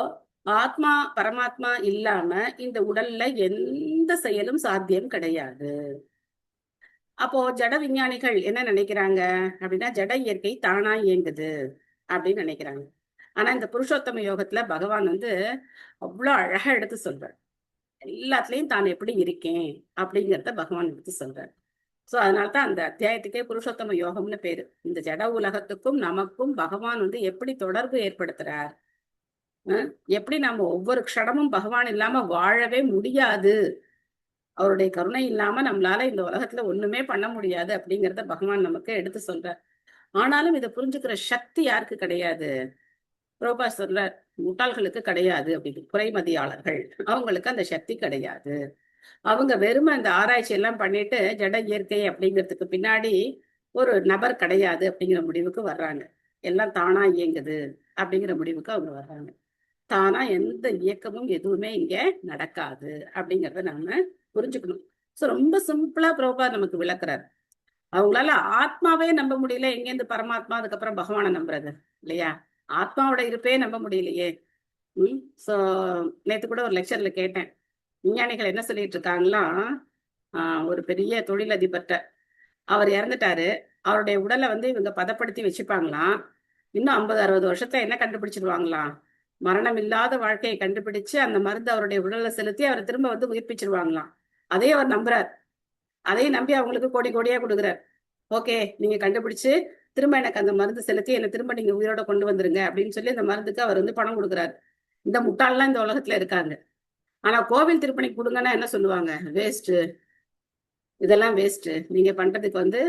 ஆத்மா பரமாத்மா இல்லாம இந்த உடல்ல எந்த செயலும் சாத்தியம் கிடையாது. அப்போ ஜட விஞ்ஞானிகள் என்ன நினைக்கிறாங்க அப்படின்னா, ஜட இயற்கை தானா இயங்குது அப்படின்னு நினைக்கிறாங்க. ஆனா இந்த புருஷோத்தம யோகத்துல பகவான் அவ்வளவு அழகா எடுத்து சொல்றார். எல்லாத்துலயும் தான் எப்படி இருக்கேன் அப்படிங்கிறத பகவான் எடுத்து சொல்றார். சோ அதனால்தான் அந்த அத்தியாயத்துக்கே புருஷோத்தம யோகம்னு பேரு. இந்த ஜட உலகத்துக்கும் நமக்கும் பகவான் எப்படி தொடர்பு ஏற்படுத்துறார், எப்படி நம்ம ஒவ்வொரு க்ஷணமும் பகவான் இல்லாம வாழவே முடியாது, அவருடைய கருணை இல்லாம நம்மளால இந்த உலகத்துல ஒண்ணுமே பண்ண முடியாது அப்படிங்கிறத பகவான் நமக்கு எடுத்து சொல்றார். ஆனாலும் இதை புரிஞ்சுக்கிற சக்தி யாருக்கு கிடையாது? பிரபா சொல்றார், முட்டாள்களுக்கு கிடையாது அப்படின்னு. குறைமதியாளர்கள் அவங்களுக்கு அந்த சக்தி கிடையாது. அவங்க வெறுமை அந்த ஆராய்ச்சி எல்லாம் பண்ணிட்டு ஜட இயற்கை அப்படிங்கிறதுக்கு பின்னாடி ஒரு நபர் கிடையாது அப்படிங்கிற முடிவுக்கு வர்றாங்க. எல்லாம் தானா இயங்குது அப்படிங்கிற முடிவுக்கு அவங்க வர்றாங்க. தானா எந்த இயக்கமும் எதுவுமே இங்க நடக்காது அப்படிங்கிறத நாம புரிஞ்சுக்கணும். சோ ரொம்ப சிம்பிளா பிரபா நமக்கு விளக்குறாரு. அவங்களால ஆத்மாவே நம்ப முடியல, எங்கேருந்து பரமாத்மா அதுக்கப்புறம் பகவானை நம்புறது இல்லையா? ஆத்மாவோட இருப்பே நம்ப முடியலையே. சோ நேத்து கூட ஒரு லெக்சர்ல கேட்டேன், விஞ்ஞானிகள் என்ன சொல்லிட்டு இருக்காங்களாம், ஒரு பெரிய தொழிலதிபர்கிட்ட அவர் இறந்துட்டாரு, அவருடைய உடலை இவங்க பதப்படுத்தி வச்சுப்பாங்களாம். இன்னும் 50-60 வருஷத்துல என்ன கண்டுபிடிச்சிருவாங்களாம், மரணம் இல்லாத வாழ்க்கையை கண்டுபிடிச்சு அந்த மருந்து அவருடைய உடலை செலுத்தி அவர் திரும்ப உயிர்ப்பிச்சிருவாங்களாம். அதே அவர் நம்புறார். அதையும் நம்பி அவங்களுக்கு கோடி கோடியா கொடுக்குறார். ஓகே, நீங்க கண்டுபிடிச்சு திரும்ப எனக்கு அந்த மருந்து செலுத்தி என்னை திரும்ப நீங்க உயிரோட கொண்டு வந்துருங்க அப்படின்னு சொல்லி அந்த மருந்துக்கு அவர் பணம் கொடுக்குறாரு. இந்த முட்டாள்லாம் இந்த உலகத்துல இருக்காங்க. ஆனா கோவில் திருப்பணி கொடுங்கன்னா என்ன சொல்லுவாங்க? வேஸ்ட், இதெல்லாம் வேஸ்ட், நீங்க பண்றதுக்கு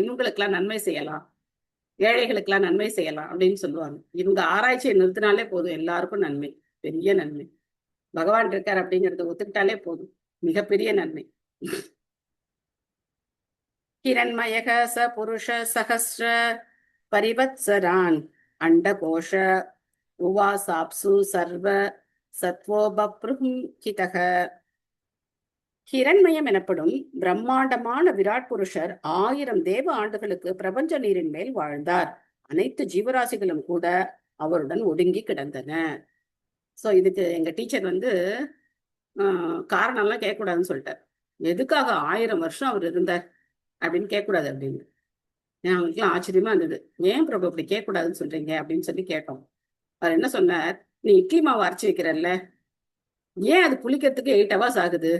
இவங்களுக்கெல்லாம் நன்மை செய்யலாம், ஏழைகளுக்கெல்லாம் நன்மை செய்யலாம் அப்படின்னு சொல்லுவாங்க. இவங்க ஆராய்ச்சியை நிறுத்தினாலே போதும், எல்லாருக்கும் நன்மை, பெரிய நன்மை. பகவான் இருக்கார் அப்படிங்கறத ஒத்துக்கிட்டாலே போதும், மிகப்பெரிய நன்மை. ஹிரண்மயக ச புருஷ சஹஸ்ர பரிவத்சரான் அண்டகோஷ உவாசாப்சு சர்வ சத்வோபப்ருஹிதக. ஹிரண்மயம் எனப்படும் பிரம்மாண்டமான விராட் புருஷர் 1000 தேவ ஆண்டுகளுக்கு பிரபஞ்ச நீரின் மேல் வாழ்ந்தார். அனைத்து ஜீவராசிகளும் கூட அவருடன் ஒடுங்கி கிடந்தன. சோ இதுக்கு எங்க டீச்சர் காரணம் எல்லாம் கேட்கக்கூடாதுன்னு சொல்லிட்டார். எதுக்காக 1000 வருஷம் அவர் இருந்தார் அப்படின்னு கேட்கக்கூடாது அப்படின்னு. அவங்களுக்குலாம் ஆச்சரியமா இருந்தது. ஏன் பிரபு அப்படி கேட்கக்கூடாதுன்னு சொல்றீங்க அப்படின்னு சொல்லி கேட்டோம். அவர் என்ன சொன்னார், நீ இட்லி மாவு அரைச்சி வைக்கிறல்ல, ஏன் அது புளிக்கிறதுக்கு 8 hours ஆகுது?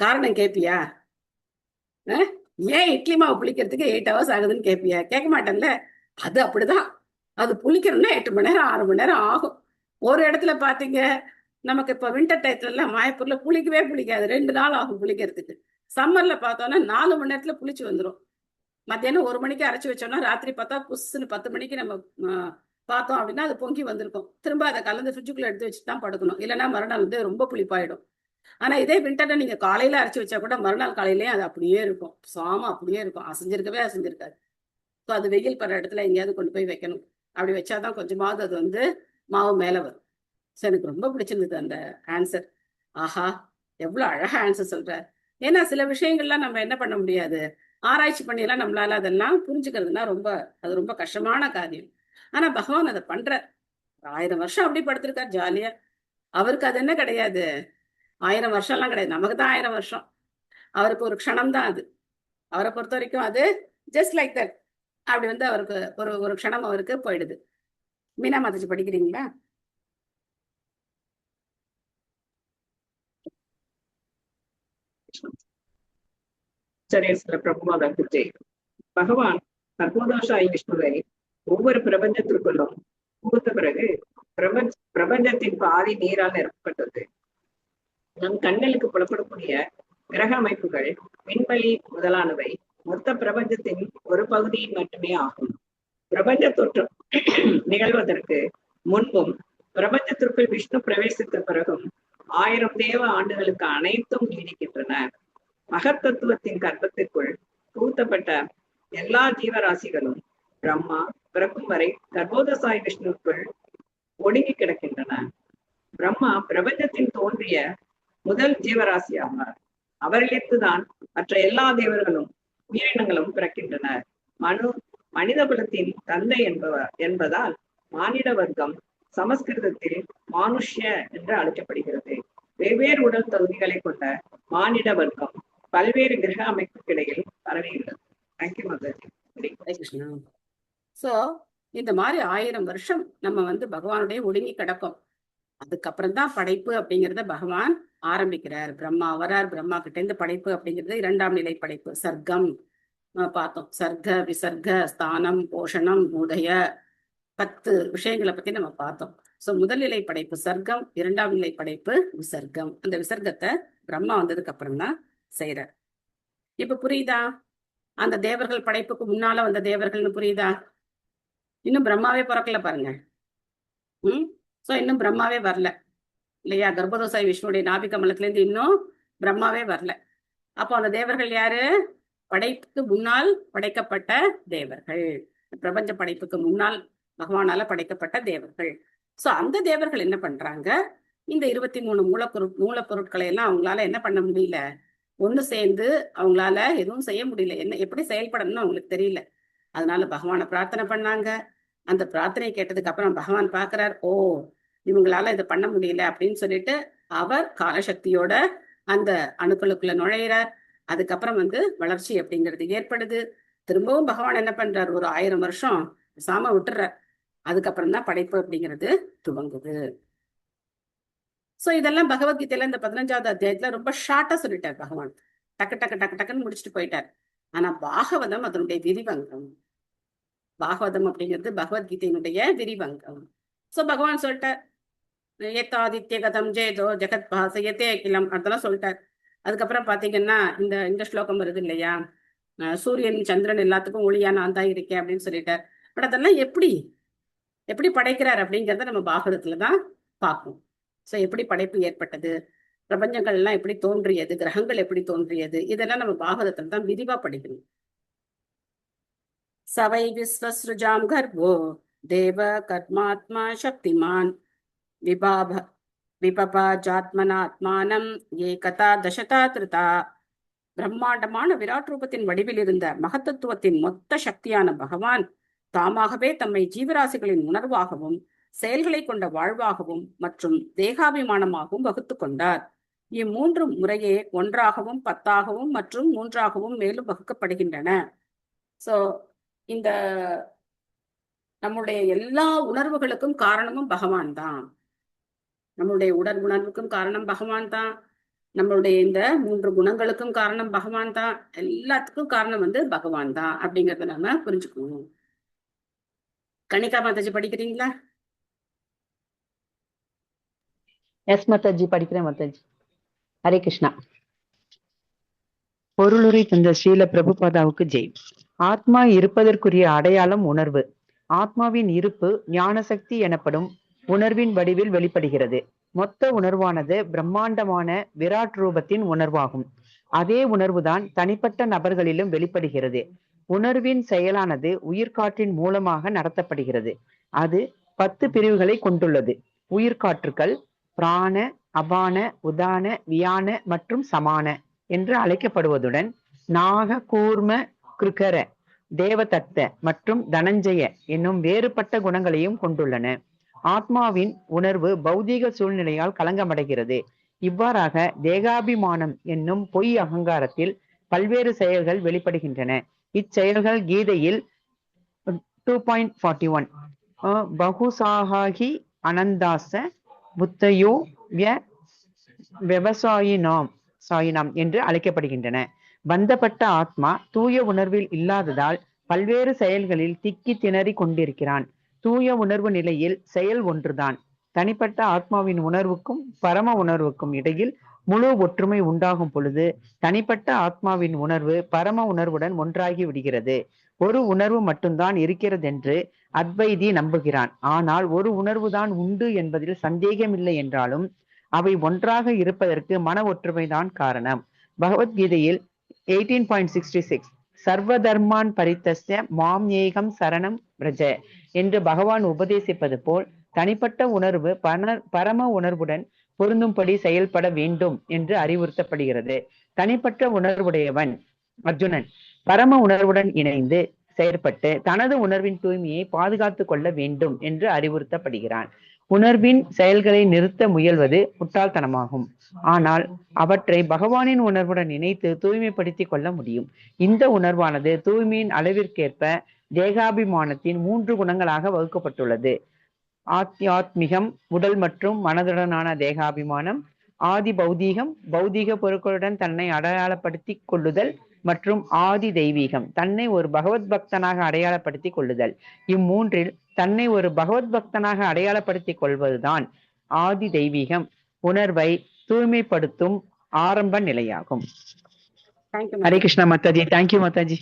காரணம் கேட்பியா? ஏன் இட்லி மாவு புளிக்கிறதுக்கு 8 hours ஆகுதுன்னு கேட்பியா? கேட்க மாட்டேன்ல. அது அப்படிதான், அது புளிக்கணும்னா 8 மணி நேரம் 6 மணி நேரம் ஆகும். ஒரு இடத்துல பாத்தீங்க, நமக்கு இப்ப வின்டர் டயத்துல எல்லாம் மாயப்பூர்ல புளிக்கவே புளிக்காது, 2 நாள் ஆகும் புளிக்கிறதுக்கு. சம்மர்ல பார்த்தோம்னா 4 மணி நேரத்துல புளிச்சு வந்துடும். மத்தியானம் 1 மணிக்கு அரைச்சி வச்சோம்னா ராத்திரி பார்த்தா புஷ்ன்னு 10 மணிக்கு நம்ம பார்த்தோம் அப்படின்னா அது பொங்கி வந்திருக்கும். திரும்ப அதை கலந்து ஃப்ரிட்ஜுக்குள்ள எடுத்து வச்சுட்டு தான் படுக்கணும், இல்லைன்னா மறுநாள் ரொம்ப புளிப்பாயிடும். ஆனா இதே வின்டர்ல நீங்க காலையில அரைச்சி வச்சா கூட மறுநாள் காலையிலேயே அது அப்படியே இருக்கும், சாம அப்படியே இருக்கும், அசைஞ்சிருக்கவே அசைஞ்சிருக்காது. ஸோ அது வெயில் படுற இடத்துல எங்கேயாவது கொண்டு போய் வைக்கணும். அப்படி வச்சாதான் கொஞ்சமாவது அது மாவு மேல வரும். ஸோ எனக்கு ரொம்ப பிடிச்சிருந்தது அந்த ஆன்சர். ஆஹா, எவ்வளவு அழகா ஆன்சர் சொல்ற. ஏன்னா சில விஷயங்கள்லாம் நம்ம என்ன பண்ண முடியாது, ஆராய்ச்சி பண்ணியெல்லாம் நம்மளால அதெல்லாம் புரிஞ்சுக்கிறதுனா அது ரொம்ப கஷ்டமான காரியம். ஆனா பகவான் அதை பண்ற. 1000 வருஷம் அப்படி படுத்திருக்கார் ஜாலியா. அவருக்கு அது என்ன கிடையாது, 1000 வருஷம் எல்லாம் கிடையாது, நமக்கு தான் 1000 வருஷம். அவருக்கு ஒரு க்ஷணம் தான் அது. அவரை பொறுத்த வரைக்கும் அது ஜஸ்ட் லைக் தட். அப்படி அவருக்கு ஒரு க்ஷணம் அவருக்கு போயிடுது. மீனா மாதாஜி படிக்கிறீங்களா? சரியா பிரபுபாதற்கு ஜெய். பகவான் சர்வோதோஷாயி விஷ்ணுவை ஒவ்வொரு பிரபஞ்சத்திற்குள்ளும் புகுத்த பிறகு பிரபஞ்சத்தின் பாதி நீரால் நிரப்பப்பட்டது. நம் கண்களுக்கு புலப்படக்கூடிய கிரக அமைப்புகள், விண்வெளி முதலானவை மொத்த பிரபஞ்சத்தின் ஒரு பகுதியின் மட்டுமே ஆகும். பிரபஞ்ச தோற்றம் நிகழ்வதற்கு முன்பும் பிரபஞ்சத்திற்குள் விஷ்ணு பிரவேசித்த பிறகும் 1000 தேவ ஆண்டுகளுக்கு அனைத்தும் நீடிக்கின்றன. மகத்தத்துவத்தின் கர்ப்பத்திற்குள் புகுத்தப்பட்ட எல்லா ஜீவராசிகளும் பிரம்மா பிறக்கும் வரை கர்ப்போதசாய் விஷ்ணுக்குள் ஒடுங்கி கிடக்கின்றன. பிரம்மா பிரபஞ்சத்தின் தோன்றிய முதல் ஜீவராசி ஆவார். அவரிலிருந்துதான் மற்ற எல்லா தேவர்களும் உயிரினங்களும் பிறக்கின்றன. மனித குலத்தின் தந்தை என்பதால் மானிட வர்க்கம் சமஸ்கிருதத்தில் மானுஷ்ய என்று அழைக்கப்படுகிறது. வெவ்வேறு உடல் தகுதிகளை கொண்ட மானிட வர்க்கம் பல்வேறு கிரக அமைப்புக்கிடையில் பரவியுள்ளது. தேங்க்யூ மாதாஜி. ஹரே கிருஷ்ணா. சோ இந்த மாதிரி 1000 வருஷம் நம்ம பகவானுடைய ஒடுங்கி கிடக்கும். அதுக்கப்புறம் தான் படைப்பு அப்படிங்கிறத பகவான் ஆரம்பிக்கிறார். பிரம்மா வரார், பிரம்மா கிட்ட இருந்து படைப்பு அப்படிங்கிறது 2ஆம் நிலை படைப்பு. சர்க்கம் பார்த்தோம். சர்க்க விசர்க்க ஸ்தானம் போஷணம் உதய 10 விஷயங்களை பத்தி நம்ம பார்த்தோம். சோ முதல் நிலை படைப்பு சர்க்கம், 2ஆம் நிலை படைப்பு விசர்க்கம். அந்த விசர்க்கத்தை பிரம்மா வந்ததுக்கு அப்புறம் தான் செய்யறார். இப்ப புரியுதா? அந்த தேவர்கள் படைப்புக்கு முன்னால வந்த தேவர்கள்னு புரியுதா? இன்னும் பிரம்மாவே பிறக்கல பாருங்க. சோ இன்னும் பிரம்மாவே வரல இல்லையா? கர்ப்பதோசாய் விஷ்ணுடைய நாபிகமலத்துல இருந்து இன்னும் பிரம்மாவே வரல. அப்போ அந்த தேவர்கள் யாரு? படைப்புக்கு முன்னால் படைக்கப்பட்ட தேவர்கள். பிரபஞ்ச படைப்புக்கு முன்னால் பகவானால படைக்கப்பட்ட தேவர்கள். சோ அந்த தேவர்கள் என்ன பண்றாங்க? இந்த 23 மூலப்பொருட்களை எல்லாம் அவங்களால என்ன பண்ண முடியல, ஒண்ணு சேர்ந்து அவங்களால எதுவும் செய்ய முடியல. எப்படி செயல்படணும்னு அவங்களுக்கு தெரியல. அதனால பகவானை பிரார்த்தனை பண்ணாங்க. அந்த பிரார்த்தனை கேட்டதுக்கு அப்புறம் பகவான் பாக்குறார், ஓ இவங்களால இதை பண்ண முடியல அப்படின்னு சொல்லிட்டு அவர் காலசக்தியோட அந்த அணுக்களுக்குள்ள நுழையிறார். அதுக்கப்புறம் வளர்ச்சி அப்படிங்கிறது ஏற்படுது. திரும்பவும் பகவான் என்ன பண்றார்? ஒரு 1000 வருஷம் சாம விட்டுறார். அதுக்கப்புறம் தான் படைப்பு அப்படிங்கிறது துவங்குது. சோ இதெல்லாம் பகவத்கீதையில இந்த 15வது அத்தியாயத்துல ரொம்ப ஷார்ட்டா சொல்லிட்டார் பகவான். டக்கு டக்கு டக்கு டக்குன்னு முடிச்சுட்டு போயிட்டார். ஆனா பாகவதம் அதனுடைய விரிவங்கம். பாகவதம் அப்படிங்கிறது பகவத்கீதையினுடைய விரிவங்கம். சோ பகவான் சொல்லிட்டார், ஏத்தாதித்ய கதம் ஜேதோ ஜெகத் பாசயத்தே கிளம் அதெல்லாம் சொல்லிட்டார். அதுக்கப்புறம் பாத்தீங்கன்னா இந்த ஸ்லோகம் வருது இல்லையா, சூரியன் சந்திரன் எல்லாத்துக்கும் ஒளியா நான் தான் இருக்கேன் அப்படின்னு சொல்லிட்டார். பட் அதெல்லாம் எப்படி படைக்கிறார் அப்படிங்கிறத நம்ம பாகவதத்துலதான் பார்ப்போம். சோ எப்படி படைப்பு ஏற்பட்டது, பிரபஞ்சங்கள் எல்லாம் எப்படி தோன்றியது, கிரகங்கள் எப்படி தோன்றியது, இதெல்லாம் நம்ம பாகவதத்துல தான் விரிவா படிக்கணும். சவை விஸ்வஸ்ருஜாம் கர்ப்போ தேவ கர்மாத்மா சக்திமான் விபபாஜாத்மனாத்மானம் ஏகதா தசதா திருதா. பிரம்மாண்டமான விராட் ரூபத்தின் வடிவில் இருந்த மகத்தத்துவத்தின் மொத்த சக்தியான பகவான் தாமாகவே தம்மை ஜீவராசிகளின் உணர்வாகவும் செயல்களை கொண்ட வாழ்வாகவும் மற்றும் தேகாபிமானமாகவும் வகுத்து கொண்டார். இம்மூன்று முறையே 1ஆகவும் 10ஆகவும் மற்றும் 3ஆகவும் மேலும் வகுக்கப்படுகின்றன. சோ இந்த நம்முடைய எல்லா உணர்வுகளுக்கும் காரணமும் பகவான் தான். நம்மளுடைய உணர்வுக்கும் காரணம் பகவான் தான். நம்மளுடைய இந்த 3 குணங்களுக்கும் காரணம் பகவான் தான். எல்லாத்துக்கும் காரணம் பகவான் தான் அப்படிங்கறத நம்ம புரிஞ்சுக்கணும். கணிகா மாதாஜி படிக்கிறீங்களா? எஸ் மாதாஜி, படிக்கிறேன் மாதாஜி. ஹரே கிருஷ்ணா. பொருளுரை தந்த ஸ்ரீல பிரபுபாதாவுக்கு ஜெய். ஆத்மா இருப்பதற்குரிய அடையாளம் உணர்வு. ஆத்மாவின் இருப்பு ஞான சக்தி எனப்படும் உணர்வின் வடிவில் வெளிப்படுகிறது. மொத்த உணர்வானது பிரம்மாண்டமான விராட் ரூபத்தின் உணர்வாகும். அதே உணர்வுதான் தனிப்பட்ட நபர்களிலும் வெளிப்படுகிறது. உணர்வின் செயலானது உயிர்காற்றின் மூலமாக நடத்தப்படுகிறது. அது 10 பிரிவுகளை கொண்டுள்ளது. உயிர்காற்றுக்கள் பிராண, அபான, உதான, வியான மற்றும் சமான என்று அழைக்கப்படுவதுடன் நாக, கூர்ம, கிருகர, தேவதத்த மற்றும் தனஞ்சய என்னும் வேறுபட்ட குணங்களையும் கொண்டுள்ளன. ஆத்மாவின் உணர்வு பௌதீக சூழ்நிலையால் களங்கமடைகிறது. இவ்வாறாக தேகாபிமானம் என்னும் பொய் அகங்காரத்தில் பல்வேறு செயல்கள் வெளிப்படுகின்றன. இச்செயல்கள் கீதையில் 2.41 பகுசாகி அனந்தாச புத்தயோ விவசாயினாம் என்று அழைக்கப்படுகின்றன. பந்தப்பட்ட ஆத்மா தூய உணர்வில் இல்லாததால் பல்வேறு செயல்களில் திக்கி திணறி கொண்டிருக்கிறான். தூய உணர்வு நிலையில் செயல் ஒன்றுதான். தனிப்பட்ட ஆத்மாவின் உணர்வுக்கும் பரம உணர்வுக்கும் இடையில் முழு ஒற்றுமை உண்டாகும் பொழுது தனிப்பட்ட ஆத்மாவின் உணர்வு பரம உணர்வுடன் ஒன்றாகி விடுகிறது. ஒரு உணர்வு மட்டும்தான் இருக்கிறதென்று அத்வைதி நம்புகிறான். ஆனால் ஒரு உணர்வுதான் உண்டு என்பதில் சந்தேகமில்லை என்றாலும் அவை ஒன்றாக இருப்பதற்கு மன ஒற்றுமைதான் காரணம். பகவத்கீதையில் 18.66 சர்வதர்மான் பரித்தஸ்ய மாம் ஏகம் சரணம் பிரஜ என்று பகவான் உபதேசிப்பது போல் தனிப்பட்ட உணர்வு பரம உணர்வுடன் பொருந்தும்படி செயல்பட வேண்டும் என்று அறிவுறுத்தப்படுகிறது. தனிப்பட்ட உணர்வுடையவன் அர்ஜுனன் பரம உணர்வுடன் இணைந்து செயற்பட்டு தனது உணர்வின் தூய்மையை பாதுகாத்துக் கொள்ள வேண்டும் என்று அறிவுறுத்தப்படுகிறான். உணர்வின் செயல்களை நிறுத்த முயல்வது முட்டாள்தனமாகும். ஆனால் அவற்றை பகவானின் உணர்வுடன் இணைத்து தூய்மைப்படுத்திக் கொள்ள முடியும். இந்த உணர்வானது தூய்மையின் அளவிற்கேற்ப தேகாபிமானத்தின் 3 குணங்களாக வகுக்கப்பட்டுள்ளது. ஆத்மிகம் உடல் மற்றும் மனதுடனான தேகாபிமானம், ஆதி பௌதீகம் பௌதீக பொருட்களுடன் தன்னை அடையாளப்படுத்திக் கொள்ளுதல் மற்றும் ஆதி தெய்வீகம் தன்னை ஒரு பகவத் பக்தனாக அடையாளப்படுத்திக் கொள்ளுதல். இம்மூன்றில் தன்னை ஒரு பகவத் பக்தனாக அடையாளப்படுத்திக் கொள்வதுதான் ஆதி தெய்வீகம் உணர்வை தூய்மைப்படுத்தும் ஆரம்ப நிலையாகும். ஹரே கிருஷ்ணா மாதாஜி. தேங்க்யூ மாதாஜி.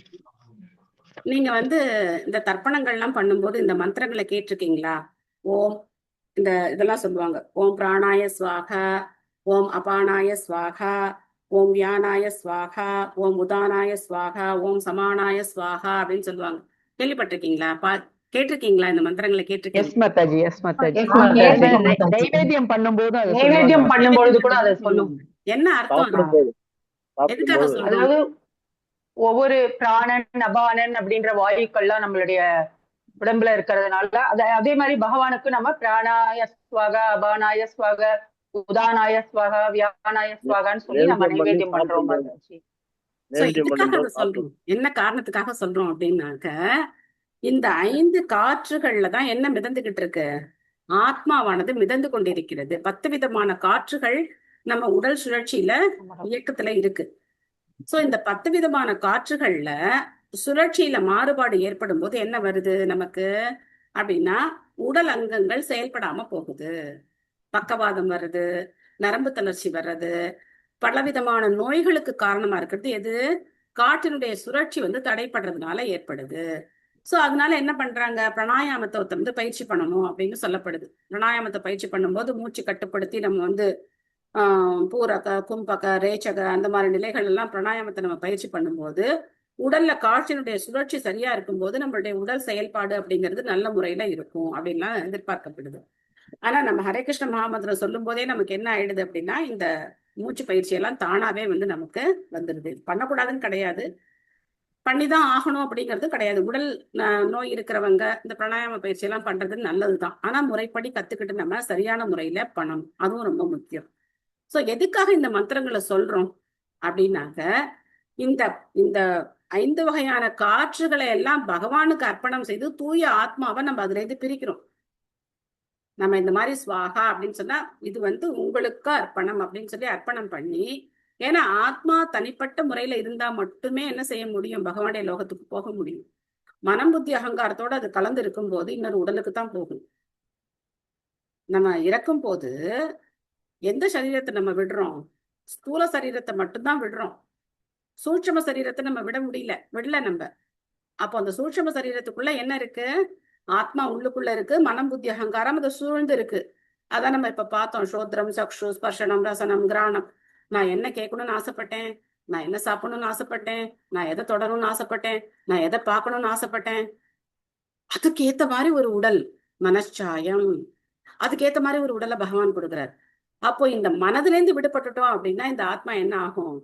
நீங்க இந்த தர்ப்பணங்கள்லாம் பண்ணும்போது இந்த மந்திரங்களை கேட்டிருக்கீங்களா? ஓம் இதெல்லாம் சொல்லுவாங்க. ஓம் பிராணாய ஸ்வாகா, ஓம் அபானாய ஸ்வாகா, ஓம் வியானாய ஸ்வாகா, ஓம் உதானாய ஸ்வாகா, ஓம் சமானாய ஸ்வாகா அப்படின்னு சொல்லுவாங்க. கேள்விப்பட்டிருக்கீங்களா? கேட்டிருக்கீங்களா? இந்த மந்திரங்களை கேட்டிருக்கீங்களா? நைவேத்தியம் பண்ணும்போது கூட அதை சொல்லுவோம். என்ன அர்த்தம்? எதுக்காக சொல்றோம்? அதாவது ஒவ்வொரு பிராணன் அபானன் அப்படின்ற வாயுக்கள்லாம் நம்மளுடைய உடம்புல இருக்கிறதுனால அதே மாதிரி பகவானுக்கு நம்ம பிராணாய ஸ்வாகா, அபானாய ஸ்வாகா, உதானாய ஸ்வாகா, வியானாய ஸ்வாகான்னு சொல்லி நம்ம நைவேத்தியம் பண்றோம். சொல்றோம் என்ன காரணத்துக்காக சொல்றோம் அப்படின்னாக்க, இந்த 5 காற்றுகள்ல தான் என்ன மிதந்துகிட்டு இருக்கு? ஆத்மாவானது மிதந்து கொண்டிருக்கிறது. 10 விதமான காற்றுகள் நம்ம உடல் சுழற்சியில இயக்கத்துல இருக்கு. சோ இந்த 10 விதமான காற்றுகள்ல சுழற்சியில மாறுபாடு ஏற்படும் போது என்ன வருது நமக்கு அப்படின்னா, உடல் அங்கங்கள் செயல்படாம போகுது. பக்கவாதம் வருது, நரம்பு தளர்ச்சி வர்றது, பலவிதமான நோய்களுக்கு காரணமா இருக்கிறது எது? காற்றினுடைய சுழற்சி தடைப்படுறதுனால ஏற்படுது. சோ அதனால என்ன பண்றாங்க? பிராணாயாமத்தை பயிற்சி பண்ணணும் அப்படின்னு சொல்லப்படுது. பிராணாயாமத்தை பயிற்சி பண்ணும்போது மூச்சு கட்டுப்படுத்தி நம்ம பூரக, கும்பக, ரேச்சக அந்த மாதிரி நிலைகள் எல்லாம் பிராணாயாமத்தை நம்ம பயிற்சி பண்ணும்போது உடல்ல காற்றினுடைய சுழற்சி சரியா இருக்கும்போது நம்மளுடைய உடல் செயல்பாடு அப்படிங்கிறது நல்ல முறையில இருக்கும் அப்படின்லாம் எதிர்பார்க்கப்படுது. ஆனா நம்ம ஹரே கிருஷ்ண மகாமந்திரம் சொல்லும் போதே நமக்கு என்ன ஆயிடுது அப்படின்னா, இந்த மூச்சு பயிற்சி எல்லாம் தானாவே நமக்கு வந்துடுது. பண்ணக்கூடாதுன்னு கிடையாது, பண்ணிதான் ஆகணும் அப்படிங்கிறது கிடையாது. உடல் நோய் இருக்கிறவங்க இந்த பிராணாயாம பயிற்சி எல்லாம் பண்றது நல்லதுதான். ஆனா முறைப்படி கத்துக்கிட்டு நம்ம சரியான முறையில பண்ணணும், அதுவும் ரொம்ப முக்கியம். சோ எதுக்காக இந்த மந்திரங்களை சொல்றோம் அப்படின்னாக்க, இந்த இந்த 5 வகையான காற்றுகளை எல்லாம் பகவானுக்கு அர்ப்பணம் செய்து தூய ஆத்மாவை நம்ம அதுல இருந்து பிரிக்கிறோம். நம்ம இந்த மாதிரி ஸ்வாகா அப்படின்னு சொன்னா இது உங்களுக்கு அர்ப்பணம் அப்படின்னு சொல்லி அர்ப்பணம் பண்ணி, ஏன்னா ஆத்மா தனிப்பட்ட முறையில இருந்தா மட்டுமே என்ன செய்ய முடியும்? பகவானுடைய லோகத்துக்கு போக முடியும். மனம் புத்தி அகங்காரத்தோட அது கலந்து இருக்கும் போது இன்னொரு உடலுக்கு தான் போகும். நம்ம இறக்கும் போது எந்த சரீரத்தை நம்ம விடுறோம்? ஸ்தூல சரீரத்தை மட்டும்தான் விடுறோம். சூட்சும சரீரத்தை நம்ம விடல நம்ம. அப்போ அந்த சூட்சும சரீரத்துக்குள்ள என்ன இருக்கு? ஆத்மா உள்ளுக்குள்ள இருக்கு, மனம் புத்தி அகங்காரம் அதை சூழ்ந்து இருக்கு. அதான் நம்ம இப்ப பார்த்தோம். சோத்ரம், சக்ஷு, ஸ்பர்ஷனம், ரசனம், கிராணம். நான் என்ன கேட்கணும்னு ஆசைப்பட்டேன், நான் என்ன சாப்பிடணும்னு ஆசைப்பட்டேன், நான் எதை தொடரணும்னு ஆசைப்பட்டேன், நான் எதை பார்க்கணும்னு ஆசைப்பட்டேன். அதுக்கு ஏத்த மாதிரி ஒரு உடல் மனச்சாயம், அதுக்கேத்த மாதிரி ஒரு உடலை பகவான் கொடுக்குறாரு. அப்போ இந்த மனதுல இருந்து விடுபட்டுட்டோம் அப்படின்னா இந்த ஆத்மா என்ன ஆகும்?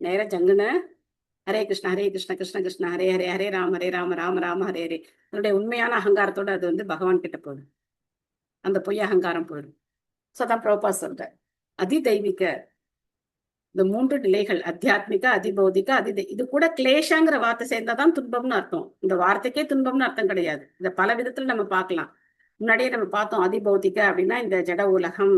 நேர ஜங்குன்னு ஹரே கிருஷ்ண ஹரே கிருஷ்ண கிருஷ்ண கிருஷ்ண ஹரே ஹரே ஹரே ராம ராம ராம ஹரே ஹரே. அதனுடைய உண்மையான அகங்காரத்தோட அது பகவான் கிட்ட போயிடும், அந்த பொய் அகங்காரம் போயிடும். சோதான் பிரபா சொல்ற அதி தெய்வீக இந்த 3 நிலைகள், அத்தியாத்மிக, அதிபௌதிக, இது கூட கிளேஷங்கிற வார்த்தை சேர்ந்தாதான் துன்பம்னு அர்த்தம். இந்த வார்த்தைக்கே துன்பம்னு அர்த்தம் கிடையாது. இத பல விதத்துல நம்ம பார்க்கலாம். முன்னாடியே நம்ம பார்த்தோம், அதிபௌதிக அப்படின்னா இந்த ஜட உலகம்,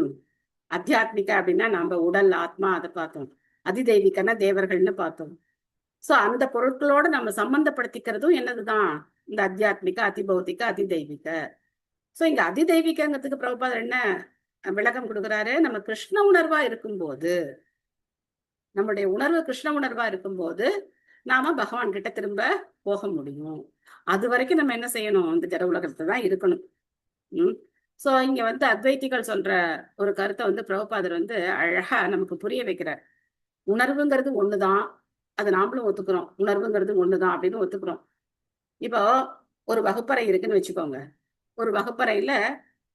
அத்தியாத்மிக அப்படின்னா நம்ம உடல் ஆத்மா, அதை பார்த்தோம். அதிதெய்வீகன்னா தேவர்கள்னு பார்த்தோம். சோ அந்த பொருட்களோட நம்ம சம்பந்தப்படுத்திக்கிறதும் என்னதுதான்? இந்த அத்தியாத்மிக, அதிபௌதிக, அதிதெய்வீக. சோ இங்க அதிதெய்வீகங்கிறதுக்கு பிரபுபாதர் என்ன விளக்கம் கொடுக்குறாரு? நம்ம கிருஷ்ண உணர்வா இருக்கும்போது நம்மளுடைய உணர்வு கிருஷ்ண உணர்வா இருக்கும்போது நாம பகவான் கிட்ட திரும்ப போக முடியும். அது வரைக்கும் நம்ம என்ன செய்யணும்? இந்த ஜட உலகத்துல தான் இருக்கணும். சோ இங்க வந்து அத்வைத்திகள் சொல்ற ஒரு கருத்தை வந்து பிரபுபாதர் வந்து அழகா நமக்கு புரிய வைக்கிறார். உணர்வுங்கிறது ஒண்ணுதான், அது நாமளும் ஒத்துக்கிறோம். உணர்வுங்கிறது ஒண்ணுதான் அப்படின்னு ஒத்துக்கிறோம். இப்போ ஒரு வகுப்பறை இருக்குன்னு வச்சுக்கோங்க. ஒரு வகுப்பறையில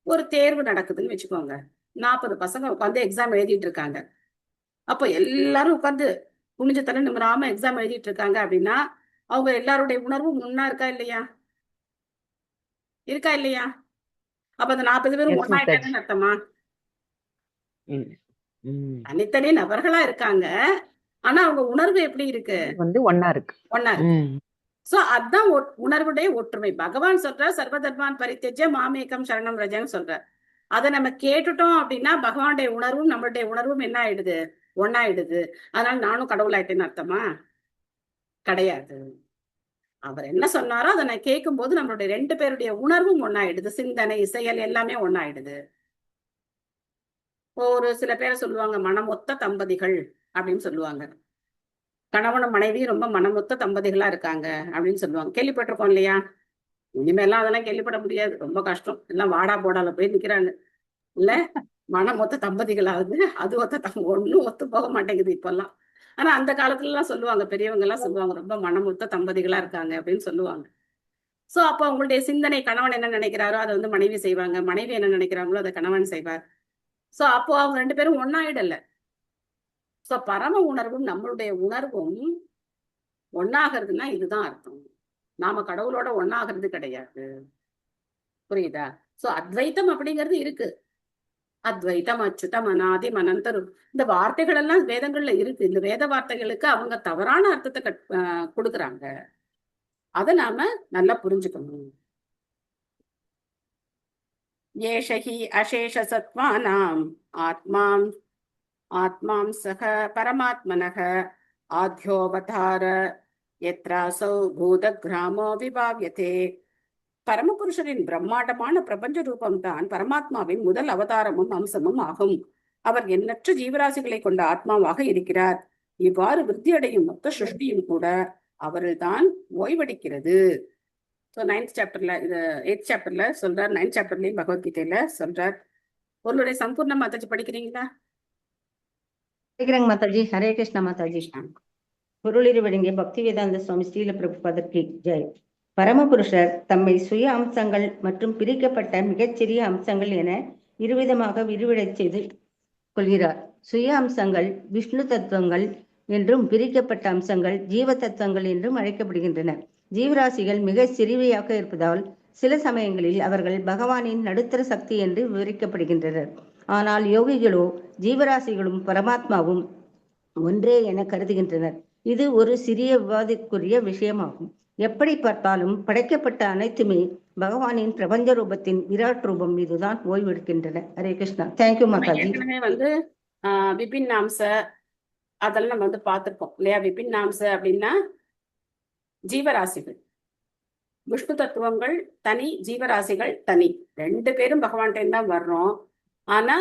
ஒரு தேர்வு நடக்குதுன்னு வச்சுக்கோங்க. 40 பசங்க உட்காந்து எக்ஸாம் எழுதிட்டு இருக்காங்க. அப்போ எல்லாரும் உட்காந்து குனிஞ்ச தலை நிமிராம எக்ஸாம் எழுதிட்டு இருக்காங்க அப்படின்னா அவங்க எல்லாருடைய உணர்வும் ஒண்ணா இருக்கா இல்லையா? இருக்கா இல்லையா? அப்ப அந்த 40 பேரும் எஸ் மாதாஜி. ஒண்ணாயிட்டாங்கன்னு அர்த்தமா? தனித்தனி நபர்களா இருக்காங்க, ஆனா அவங்க உணர்வு எப்படி இருக்கு? வந்து ஒண்ணா இருக்கு. ஒண்ணா இருக்கு. சோ அதுதான் உணர்வுடைய ஒற்றுமை. பகவான் சொல்ற சர்வதர்மான் பரித்தேஜ்ய மாமேகம் சரணம் ரஜன்னு சொல்ற. அதை நம்ம கேட்டுட்டோம் அப்படின்னா பகவானுடைய உணர்வும் நம்மளுடைய உணர்வும் என்ன ஆயிடுது? ஒன்னாயிடுது. அதனால நானும் கடவுள் ஆயிட்டேன்னு அர்த்தமா? கிடையாது. அவர் என்ன சொன்னாரோ அதை நான் கேட்கும் போது நம்மளுடைய 2 பேருடைய உணர்வும் ஒன்னாயிடுது. சிந்தனை, செயல் எல்லாமே ஒன்னாயிடுது. ஒரு சில பேரை சொல்லுவாங்க மனமொத்த தம்பதிகள் அப்படின்னு சொல்லுவாங்க. கணவனும் மனைவி ரொம்ப மனமொத்த தம்பதிகளா இருக்காங்க அப்படின்னு சொல்லுவாங்க. கேள்விப்பட்டிருக்கோம் இல்லையா? இனிமேலாம் அதெல்லாம் கேள்விப்பட முடியாது, ரொம்ப கஷ்டம். எல்லாம் வாடா போடால போய் நிக்கிறாங்க இல்ல. மனமொத்த தம்பதிகளாவது அது ஒண்ணும் ஒத்து போக மாட்டேங்குது இப்பெல்லாம். ஆனா அந்த காலத்துல எல்லாம் சொல்லுவாங்க, பெரியவங்க எல்லாம் சொல்லுவாங்க ரொம்ப மனமொத்த தம்பதிகளா இருக்காங்க அப்படின்னு சொல்லுவாங்க. சோ அப்போ அவங்களுடைய சிந்தனை, கணவன் என்ன நினைக்கிறாரோ அதை வந்து மனைவி செய்வாங்க, மனைவி என்ன நினைக்கிறாங்களோ அதை கணவன் செய்வார். சோ அப்போ அவங்க 2 பேரும் ஒன்னாயிடல. சோ பரம உணர்வும் நம்மளுடைய உணர்வும் ஒன்னாகிறதுனா இதுதான் அர்த்தம். நாம கடவுளோட ஒன்னாகிறது கிடையாது. புரியுதா? சோ அத்வைத்தம் அப்படிங்கிறது இருக்கு. அத்வைத்தம், அச்சுதம், அநாதி, அனந்தரும், இந்த வார்த்தைகள் எல்லாம் வேதங்கள்ல இருக்கு. இந்த வேத வார்த்தைகளுக்கு அவங்க தவறான அர்த்தத்தை கொடுக்குறாங்க. அதை நாம நல்லா புரிஞ்சுக்கணும். ஏஷஹி அசேஷ சத்வானாம் ஆத்மாம் ஆத்மாம் சக பரமாத்மனக ஆத்யோவதார யத்ராசௌ பூத கிராமோ விபாவ்யதே. பரமபுருஷரின் பிரம்மாண்டமான பிரபஞ்ச ரூபம்தான் பரமாத்மாவின் முதல் அவதாரமும் அம்சமும் ஆகும். அவர் எண்ணற்ற ஜீவராசிகளை கொண்ட ஆத்மாவாக இருக்கிறார். இவ்வாறு விருத்தியடையும் மொத்த சிருஷ்டியும் கூட அவரில் தான் ஓய்வடிக்கிறது. ஸோ 9th சாப்டர்ல, இது 8th சாப்டர்ல சொல்றார். 9th சாப்டர்லயும் பகவத்கீதையில சொல்றார். உங்களுடைய சம்பூர்ண மாதாஜி படிக்கிறீங்களா? படிக்கிறேங்க மாதாஜி. ஹரே கிருஷ்ணா மாதாஜி. பொருளிரு வழங்கிய பக்தி வேதாந்த சுவாமி ஸ்ரீல பிரபுபாதருக்கு ஜெய். பரமபுருஷர் தம்மை சுய அம்சங்கள் மற்றும் பிரிக்கப்பட்ட மிகச்சிறிய அம்சங்கள் என இருவிதமாக விரிவடைச் செய்து கொள்கிறார். சுய அம்சங்கள் விஷ்ணு தத்துவங்கள் என்றும் பிரிக்கப்பட்ட அம்சங்கள் ஜீவ தத்துவங்கள் என்றும் அழைக்கப்படுகின்றன. ஜீவராசிகள் மிக சிறியவையாக இருப்பதால் சில சமயங்களில் அவர்கள் பகவானின் நடுத்தர சக்தி என்று விவரிக்கப்படுகின்றனர். ஆனால் யோகிகளோ ஜீவராசிகளும் பரமாத்மாவும் ஒன்றே என கருதுகின்றனர். இது ஒரு சிறிய விவாதத்துக்குரிய விஷயமாகும். எப்படி பார்த்தாலும் படைக்கப்பட்ட அனைத்துமே பகவானின் பிரபஞ்ச ரூபத்தின் விராட் ரூபம் மீதுதான் ஓய்வெடுக்கின்றன. ஹரே கிருஷ்ணா. தேங்க்யூ மாதாஜி. ஏற்கனவே வந்து விபின்னாம்ச அதெல்லாம் நம்ம வந்து பார்த்திருப்போம் இல்லையா? விபின்னாம்ச அப்படின்னா ஜீவராசிகள், விஷ்ணு தத்துவங்கள் தனி, ஜீவராசிகள் தனி. 2 பேரும் பகவான்கிட்ட தான் வர்றோம். ஆனா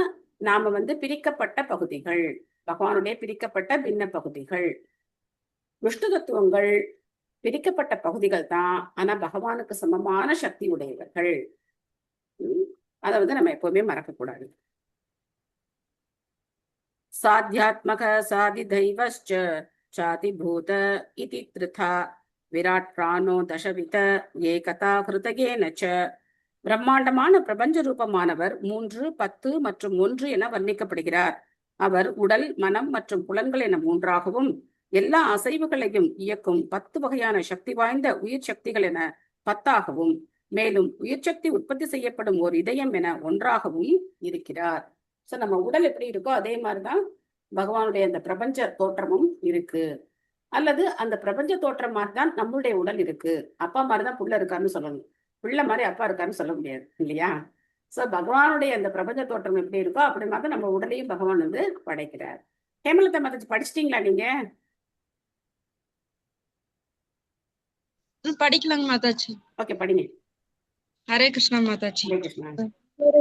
நாம வந்து பிரிக்கப்பட்ட பகுதிகள், பகவானுடைய பிரிக்கப்பட்ட பின்ன பகுதிகள். விஷ்ணு தத்துவங்கள் பிரிக்கப்பட்ட பகுதிகள் தான், ஆனா பகவானுக்கு சமமான சக்தி உடையவர்கள். அதை வந்து நம்ம எப்பவுமே மறக்க கூடாது. சாத்தியாத்மக சாதி தெய்வஸ்ச சாதி பூத இதி த்ரிதா விராட் பிராணோ தசவித ஏகதா ஹிருதகேனச்ச. பிரம்மாண்டமான பிரபஞ்ச ரூபமானவர் 3, 10 மற்றும் 1 என வர்ணிக்கப்படுகிறார். அவர் உடல், மனம் மற்றும் புலன்கள் என 3ஆகவும் எல்லா அசைவுகளையும் இயக்கும் 10 வகையான சக்தி வாய்ந்த உயிர் சக்திகள் என 10ஆகவும் மேலும் உயிர் சக்தி உற்பத்தி செய்யப்படும் ஓர் இதயம் என 1ஆகவும் இருக்கிறார். சோ நம்ம உடல் எப்படி இருக்கோ அதே மாதிரிதான் பகவானுடைய அந்த பிரபஞ்ச தோற்றமும் இருக்கு. அல்லது அந்த பிரபஞ்ச தோற்றம் மாதிரிதான் நம்மளுடைய உடல் இருக்கு. அப்பா மாதிரிதான் புள்ள இருக்காருன்னு சொல்லணும், பிள்ளை மாதிரி அப்பா இருக்காருன்னு சொல்ல முடியாது இல்லையா? சோ பகவானுடைய அந்த பிரபஞ்ச தோற்றம் எப்படி இருக்கோ அப்படி மாதிரி நம்ம உடலையும் பகவான் வந்து படைக்கிறார். ஹேமலதா மாதாஜி படிச்சிட்டீங்களா நீங்க? படிக்கலாங்க மாதாஜி. ஓகே, படிங்க. ஹரே கிருஷ்ணா மாதாஜி. ஹரே கிருஷ்ணா.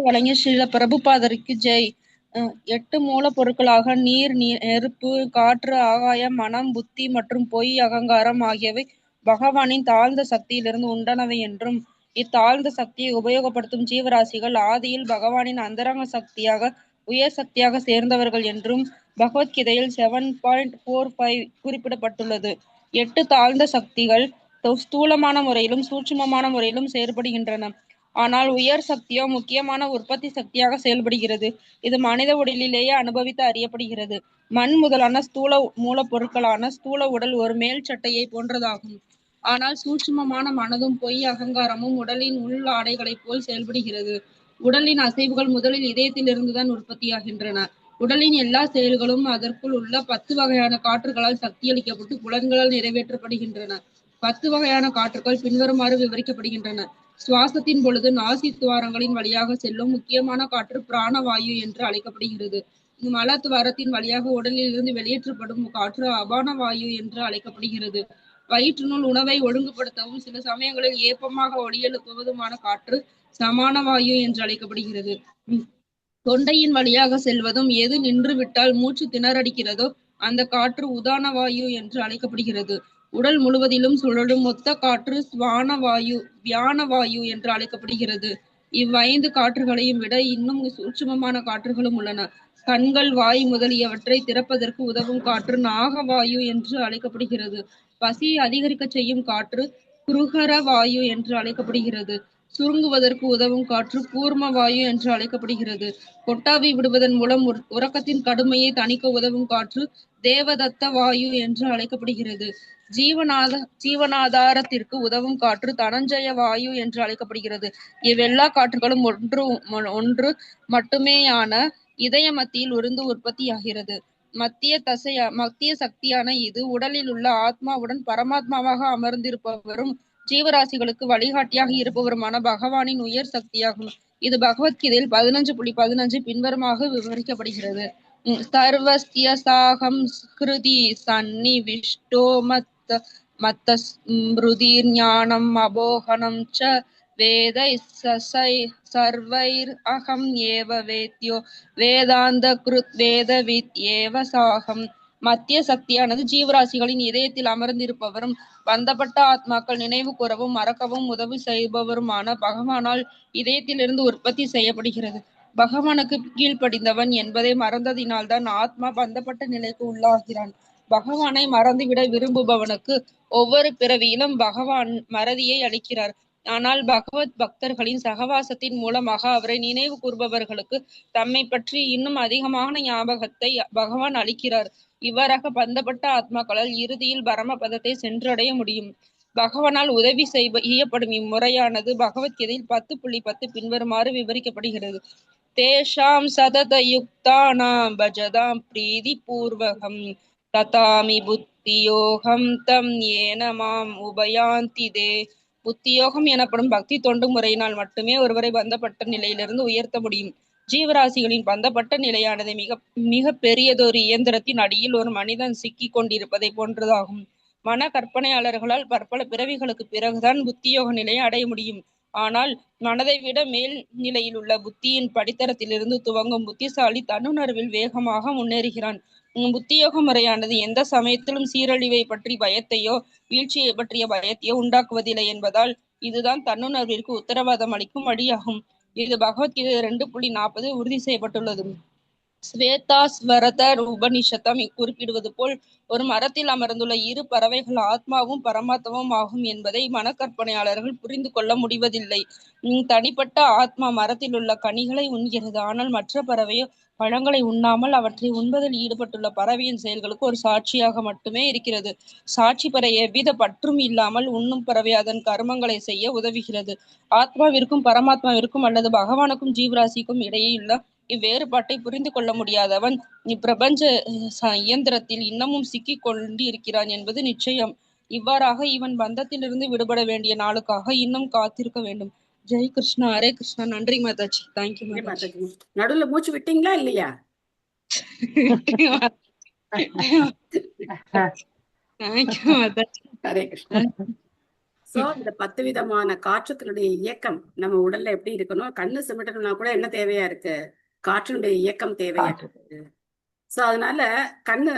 வழங்கிய ஸ்ரீல பிரபுபாதருக்கு ஜெய். 8 மூலப்பொருட்களாக நீர், நெருப்பு, காற்று, ஆகாயம், மனம், புத்தி மற்றும் பொய், அகங்காரம் ஆகியவை பகவானின் தாழ்ந்த சக்தியிலிருந்து உண்டானவை என்றும், இத்தாழ்ந்த சக்தியை உபயோகப்படுத்தும் ஜீவராசிகள் ஆதியில் பகவானின் அந்தரங்க சக்தியாக உயர் சக்தியாக சேர்ந்தவர்கள் என்றும் பகவத்கீதையில் 7.45 குறிப்பிடப்பட்டுள்ளது. 8 தாழ்ந்த சக்திகள் ஸ்தூலமான முறையிலும் சூட்சுமமான முறையிலும் செயல்படுகின்றன. ஆனால் உயர் சக்தியோ முக்கியமான உற்பத்தி சக்தியாக செயல்படுகிறது. இது மனித உடலிலேயே அனுபவித்து அறியப்படுகிறது. மண் முதலான ஸ்தூல மூலப்பொருட்களான ஸ்தூல உடல் ஒரு மேல் சட்டையை போன்றதாகும். ஆனால் சூட்சுமமான மனதும் பொய், அகங்காரமும் உடலின் உள் ஆடைகளைப் போல் செயல்படுகிறது. உடலின் அசைவுகள் முதலில் இதயத்திலிருந்துதான் உற்பத்தியாகின்றன. உடலின் எல்லா செயல்களும் அதற்குள் உள்ள 10 வகையான காற்றுகளால் சக்தியளிக்கப்பட்டு புலன்களால் நிறைவேற்றப்படுகின்றன. 10 வகையான காற்றுகள் பின்வருமாறு விவரிக்கப்படுகின்றன. சுவாசத்தின் பொழுது நாசி துவாரங்களின் வழியாக செல்லும் முக்கியமான காற்று பிராணவாயு என்று அழைக்கப்படுகிறது. மலத்துவாரத்தின் வழியாக உடலிலிருந்து வெளியேற்றப்படும் காற்று அபான வாயு என்று அழைக்கப்படுகிறது. வயிற்றினுள் உணவை ஒழுங்குபடுத்தவும் சில சமயங்களில் ஏப்பமாக ஒலியெழுப்புவதுமான காற்று சமான வாயு என்று அழைக்கப்படுகிறது. தொண்டையின் வழியாக செல்வதும் எது நின்று விட்டால் மூச்சு திணறடிக்கிறதோ அந்த காற்று உதான வாயு என்று அழைக்கப்படுகிறது. உடல் முழுவதிலும் சுழலும் மொத்த காற்று வியான வாயு என்று அழைக்கப்படுகிறது. இவ்5 காற்றுகளையும் விட இன்னும் சூட்சுமமான காற்றுகளும் உள்ளன. கண்கள், வாய் முதலியவற்றை திறப்பதற்கு உதவும் காற்று நாகவாயு என்று அழைக்கப்படுகிறது. பசியை அதிகரிக்க செய்யும் காற்று குருகர வாயு என்று அழைக்கப்படுகிறது. சுருங்குவதற்கு உதவும் காற்று கூர்ம வாயு என்று அழைக்கப்படுகிறது. கொட்டாவி விடுவதன் மூலம் உறக்கத்தின் கடுமையை தணிக்க உதவும் காற்று தேவதத்த வாயு என்று அழைக்கப்படுகிறது. ஜீவனாதாரத்திற்கு உதவும் காற்று தனஞ்சய வாயு என்று அழைக்கப்படுகிறது. இவ்வெல்லா காற்றுகளும் ஒன்று மட்டுமேயான இதய மத்தியில் இருந்து உற்பத்தியாகிறது. மத்திய சக்தியான இது உடலில் உள்ள ஆத்மாவுடன் பரமாத்மாவாக அமர்ந்திருப்பவரும் ஜீவராசிகளுக்கு வழிகாட்டியாக இருப்பவருமான பகவானின் உயர் சக்தியாகும். இது பகவத்கீதையில் 15.15 பின்வருமாக விவரிக்கப்படுகிறது. சர்வஸ்ய சாகம் ஸ்கிருதி சன்னிவிஷ்டோ மத்த ஸ்மிருதிர் ஞானம் அபோகனம் ச வேதை சர்வைர் அகம் ஏவ வேத்யோ வேதாந்த கிருத் வேதவித் ஏவ சாகம். மத்திய சக்தியானது ஜீவராசிகளின் இதயத்தில் அமர்ந்திருப்பவரும் பந்தப்பட்ட ஆத்மாக்கள் நினைவு கூறவும் மறக்கவும் உதவி செய்பவருமான பகவானால் இதயத்திலிருந்து உற்பத்தி செய்யப்படுகிறது. பகவானுக்கு கீழ்ப்படிந்தவன் என்பதை மறந்ததினால்தான் ஆத்மா பந்தப்பட்ட நிலைக்கு உள்ளாகிறான். பகவானை மறந்துவிட விரும்புபவனுக்கு ஒவ்வொரு பிறவியிலும் பகவான் மறதியை அளிக்கிறார். ஆனால் பகவத் பக்தர்களின் சகவாசத்தின் மூலமாக அவரை நினைவு கூர்பவர்களுக்கு தம்மை பற்றி இன்னும் அதிகமான ஞாபகத்தை பகவான் அளிக்கிறார். இவ்வாறாக பந்தப்பட்ட ஆத்மாக்களால் இறுதியில் பரமபதத்தை சென்றடைய முடியும். பகவானால் உதவி செய்யப்படும் இம்முறையானது பகவத்கீதையில் 10.10 பின்வருமாறு விவரிக்கப்படுகிறது. தேஷாம் சதத யுக்தானாம் பஜதாம் பிரீதி பூர்வகம் ததாமி புத்தியோகம் தம் ஏன மாம் உபயாந்தி தே. புத்தியோகம் எனப்படும் பக்தி தொண்டு முறையினால் மட்டுமே ஒருவரை பந்தப்பட்ட நிலையிலிருந்து உயர்த்த முடியும். ஜீவராசிகளின் பந்தப்பட்ட நிலையானது மிக பெரியதொரு இயந்திரத்தின் அடியில் ஒரு மனிதன் சிக்கி கொண்டிருப்பதை போன்றதாகும். மன கற்பனையாளர்களால் பற்பல பிறவிகளுக்கு பிறகுதான் புத்தியோக நிலையை அடைய முடியும். ஆனால் மனதை விட மேல் நிலையில் உள்ள புத்தியின் படித்தரத்திலிருந்து துவங்கும் புத்திசாலி தன்னுணர்வில் வேகமாக முன்னேறுகிறான். புத்தியோக முறையானது எந்த சமயத்திலும் சீரழிவை பற்றி பயத்தையோ வீழ்ச்சியை பற்றிய பயத்தையோ உண்டாக்குவதில்லை என்பதால் இதுதான் தன்னுணர்விற்கு உத்தரவாதம் அளிக்கும் வழியாகும். இது பகவத்கீதை 2.40 உறுதி செய்யப்பட்டுள்ளது. ஸ்வேதாஸ்வரதர் உபனிஷத்தம் குறிப்பிடுவது போல் ஒரு மரத்தில் அமர்ந்துள்ள இரு பறவைகள் ஆத்மாவும் பரமாத்மாவும் ஆகும் என்பதை மனக்கற்பனையாளர்கள் புரிந்து கொள்ள முடிவதில்லை. தனிப்பட்ட ஆத்மா மரத்தில் உள்ள கனிகளை உண்கிறது. ஆனால் மற்ற பறவையோ பழங்களை உண்ணாமல் அவற்றை உண்பதில் ஈடுபட்டுள்ள பறவையின் செயல்களுக்கு ஒரு சாட்சியாக மட்டுமே இருக்கிறது. சாட்சி பெற எவ்வித பற்றும் இல்லாமல் உண்ணும் பறவை அதன் கர்மங்களை செய்ய உதவுகிறது. ஆத்மாவிற்கும் பரமாத்மாவிற்கும் அல்லது பகவானுக்கும் ஜீவராசிக்கும் இடையே இவ்வேறுபாட்டை புரிந்து கொள்ள முடியாதவன் இப்பிரபஞ்ச இயந்திரத்தில் இன்னமும் சிக்கி கொண்டு இருக்கிறான் என்பது நிச்சயம். இவ்வாறாக இவன் பந்தத்திலிருந்து விடுபட வேண்டிய நாளுக்காக இன்னும் காத்திருக்க வேண்டும். ஜெய் கிருஷ்ணா. ஹரே கிருஷ்ணா. நன்றி மாதாஜி. தேங்க்யூ மாதாஜி. நடுவுல மூச்சு விட்டீங்களா இல்லையா? ஹரே கிருஷ்ணா. சோ இந்த 10 விதமான காற்றுக்களுடைய இயக்கம் நம்ம உடல்ல எப்படி இருக்கணும்? கண்ணு சிமிட்டணும்னா கூட என்ன தேவையா இருக்கு? காற்றினுடைய இயக்கம் தேவையானது. சோ அதனால கண்ணு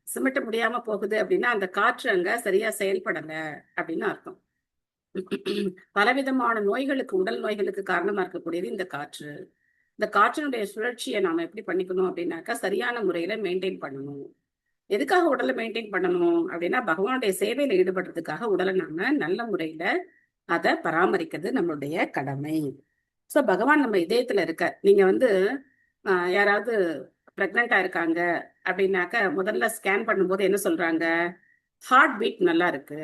சிமிட்ட முடியாம போகுது அப்படின்னா அந்த காற்று அங்க சரியா செயல்படல அப்படின்னு அர்த்தம். பலவிதமான நோய்களுக்கு, உடல் நோய்களுக்கு காரணமா இருக்கக்கூடியது இந்த காற்று. இந்த காற்றினுடைய சுழற்சியை நாம எப்படி பண்ணிக்கணும் அப்படின்னாக்கா சரியான முறையில மெயின்டைன் பண்ணணும். எதுக்காக உடலை மெயின்டைன் பண்ணணும் அப்படின்னா பகவானுடைய சேவையில ஈடுபடுறதுக்காக உடலை நாம நல்ல முறையில அதை பராமரிக்கிறது நம்மளுடைய கடமை. சோ பகவான் நம்ம இதயத்துல இருக்க. நீங்க யாராவது பிரெக்னெண்டா இருக்காங்க அப்படின்னாக்க முதல்ல ஸ்கேன் பண்ணும்போது என்ன சொல்றாங்க? ஹார்ட் பீட் நல்லா இருக்கு.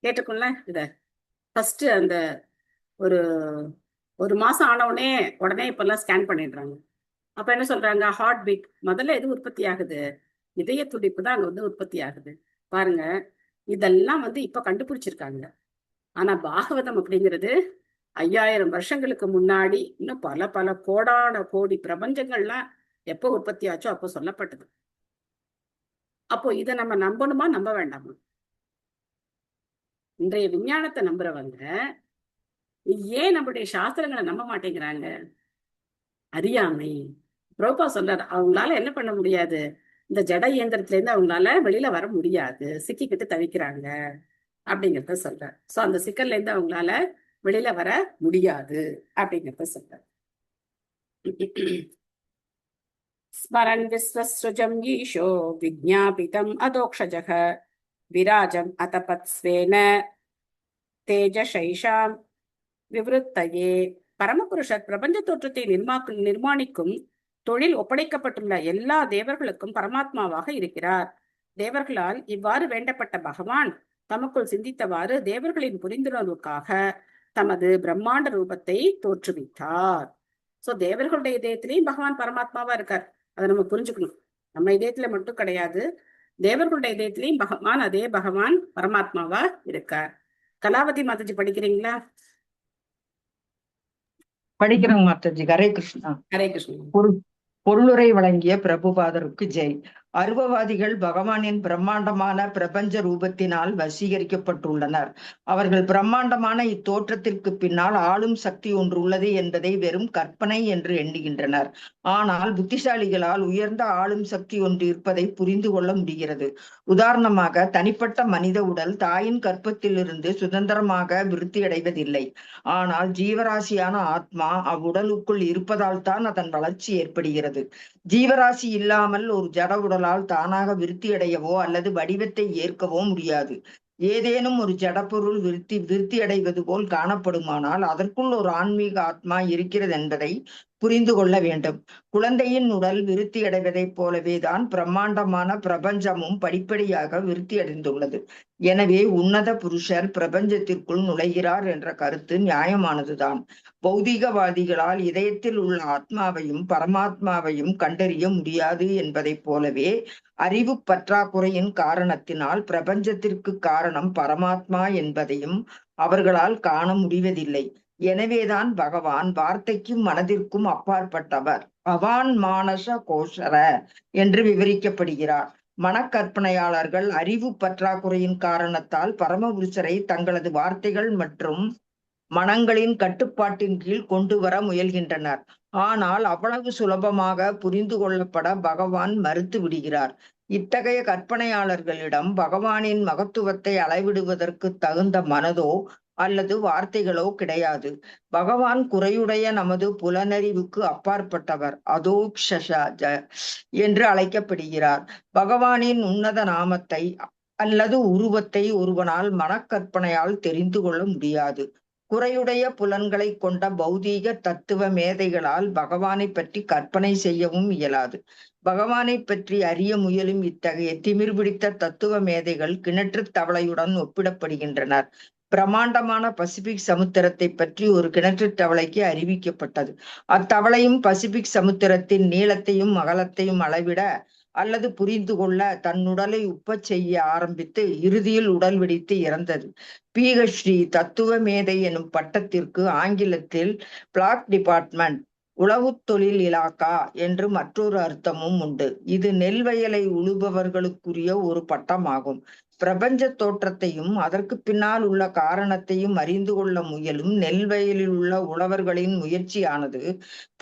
கேட்டுக்கோங்கள இத ஃபர்ஸ்ட் அந்த ஒரு மாசம் ஆன உடனே இப்பெல்லாம் ஸ்கேன் பண்ணிடுறாங்க. அப்ப என்ன சொல்றாங்க? ஹார்ட் பீட் முதல்ல எது உற்பத்தி ஆகுது? இதய துடிப்பு தான் அங்க உற்பத்தி ஆகுது. பாருங்க, இதெல்லாம் இப்ப கண்டுபிடிச்சிருக்காங்க. ஆனா பாகவதம் அப்படிங்கிறது 5000 வருஷங்களுக்கு முன்னாடி இன்னும் பல பல கோடான கோடி பிரபஞ்சங்கள்லாம் எப்போ உற்பத்தி ஆச்சோ அப்போ சொல்லப்பட்டது. அப்போ இதை நம்ம நம்பணுமா நம்ப வேண்டாமா? இன்றைய விஞ்ஞானத்தை நம்புறவங்க ஏன் நம்முடைய சாஸ்திரங்களை நம்ப மாட்டேங்கிறாங்க? அறியாமை. பிரபுபா சொல்றாரு, அவங்களால என்ன பண்ண முடியாது, இந்த ஜட இயந்திரத்துல இருந்து அவங்களால வெளியில வர முடியாது, சிக்கிக்கிட்டு தவிக்கிறாங்க அப்படிங்கிறத சொல்றாரு. சோ அந்த சிக்கல்ல இருந்து அவங்களால வெளியில வர முடியாது அப்படிங்கிறத சொல்றாரு. ஸ்மரன் விஸ்வஸ்ருஜம் ஈஷோ விஜ்ஞாபிதம் அதோக்ஷஜக விராஜம் அதபத் ஸ்வேன தேஜசைஷாம் விவருத்தையே. பரமபுருஷர் பிரபஞ்ச தோற்றத்தை நிர்மாணிக்கும் தொழில் ஒப்படைக்கப்பட்டுள்ள எல்லா தேவர்களுக்கும் பரமாத்மாவாக இருக்கிறார். தேவர்களால் இவ்வாறு வேண்டப்பட்ட பகவான் தமக்குள் சிந்தித்தவாறு தேவர்களின் புரிந்துணர்வுக்காக தமது பிரம்மாண்ட ரூபத்தை தோற்றுவித்தார். சோ தேவர்களுடைய இதயத்திலையும் பகவான் பரமாத்மாவா இருக்கார். அதை நம்ம புரிஞ்சுக்கணும். நம்ம இதயத்துல மட்டும் கிடையாது, தேவர்களுடைய இதயத்திலையும் பகவான், அதே பகவான் பரமாத்மாவா இருக்கார். கலாவதி மாதாஜி படிக்கிறீங்களா? படிக்கிறேங்க மாதாஜி. ஹரே கிருஷ்ணா. ஹரே கிருஷ்ணா. பொருளுரை வழங்கிய பிரபுபாதருக்கு ஜெய். அருவவாதிகள் பகவானின் பிரம்மாண்டமான பிரபஞ்ச ரூபத்தினால் வசீகரிக்கப்பட்டுள்ளனர். அவர்கள் பிரம்மாண்டமான இத்தோற்றத்திற்கு பின்னால் ஆளும் சக்தி ஒன்று உள்ளது என்பதை வெறும் கற்பனை என்று எண்ணுகின்றனர். ஆனால் புத்திசாலிகளால் உயர்ந்த ஆளும் சக்தி ஒன்று இருப்பதை புரிந்து கொள்ள முடிகிறது. உதாரணமாக, தனிப்பட்ட மனித உடல் தாயின் கர்ப்பத்திலிருந்து சுதந்திரமாக விருத்தியடைவதில்லை. ஆனால் ஜீவராசியான ஆத்மா அவ்வுடலுக்குள் இருப்பதால் தான் அதன் வளர்ச்சி ஏற்படுகிறது. ஜீவராசி இல்லாமல் ஒரு ஜட உடலால் தானாக விருத்தியடையவோ அல்லது வடிவத்தை ஏற்கவோ முடியாது. ஏதேனும் ஒரு ஜடப்பொருள் விருத்தி அடைவது போல் காணப்படுமானால் அதற்குள் ஒரு ஆன்மீக ஆத்மா இருக்கிறது என்பதை புரிந்து கொள்ள வேண்டும். குழந்தையின் உடல் விருத்தி அடைவதைப் போலவேதான் பிரம்மாண்டமான பிரபஞ்சமும் படிப்படியாக விருத்தி அடைந்துள்ளது. எனவே உன்னத புருஷர் பிரபஞ்சத்திற்குள் நுழைகிறார் என்ற கருத்து நியாயமானதுதான். பௌதிகவாதிகளால் இதயத்தில் உள்ள ஆத்மாவையும் பரமாத்மாவையும் கண்டறிய முடியாது என்பதைப் போலவே அறிவு பற்றாக்குறையின் காரணத்தினால் பிரபஞ்சத்திற்கு காரணம் பரமாத்மா என்பதையும் அவர்களால் காண முடிவதில்லை. எனவேதான் பகவான் வார்த்தைக்கும் மனதிற்கும் அப்பாற்பட்டவர், பவான் மானச கோஷர என்று விவரிக்கப்படுகிறார். மனக்கற்பனையாளர்கள் அறிவு பற்றாக்குறையின் காரணத்தால் பரமபுருஷரை தங்களது வார்த்தைகள் மற்றும் மனங்களின் கட்டுப்பாட்டின் கீழ் கொண்டு வர முயல்கின்றனர். ஆனால் அவ்வளவு சுலபமாக புரிந்து கொள்ளப்பட பகவான் மறுத்து விடுகிறார். இத்தகைய கற்பனையாளர்களிடம் பகவானின் மகத்துவத்தை அளவிடுவதற்கு தகுந்த மனதோ அல்லது வார்த்தைகளோ கிடையாது. பகவான் குறையுடைய நமது புலனறிவுக்கு அப்பாற்பட்டவர், அதோக்ஷஜ என்று அழைக்கப்படுகிறார். பகவானின் உன்னத நாமத்தை அல்லது உருவத்தை ஒருவனால் மனக்கற்பனையால் தெரிந்து கொள்ள முடியாது. குறையுடைய புலன்களை கொண்ட பௌதீக தத்துவ மேதைகளால் பகவானை பற்றி கற்பனை செய்யவும் இயலாது. பகவானை பற்றி அறிய முயலும் இத்தகைய திமிர் பிடித்த தத்துவ மேதைகள் கிணற்று தவளையுடன் ஒப்பிடப்படுகின்றனர். பிரம்மாண்டமான பசிபிக் சமுத்திரத்தை பற்றி ஒரு கிணற்று தவளைக்கு அறிவிக்கப்பட்டது. அத்தவளையும் பசிபிக் சமுத்திரத்தின் நீளத்தையும் அகலத்தையும் அளவிட அல்லது புரிந்து கொள்ள தன் உடலை உப்பச் செய்ய ஆரம்பித்து இறுதியில் உடல் வெடித்து இறந்தது. PhD தத்துவ மேதை எனும் பட்டத்திற்கு ஆங்கிலத்தில் பிளாக் டிபார்ட்மெண்ட், உளவு தொழில் இலாக்கா என்று மற்றொரு அர்த்தமும் உண்டு. இது நெல் வயலை உழுபவர்களுக்குரிய ஒரு பட்டமாகும். பிரபஞ்ச தோற்றத்தையும் அதற்கு பின்னால் உள்ள காரணத்தையும் அறிந்து கொள்ள முயலும் நெல்வயலில் உள்ள உழவர்களின் முயற்சியானது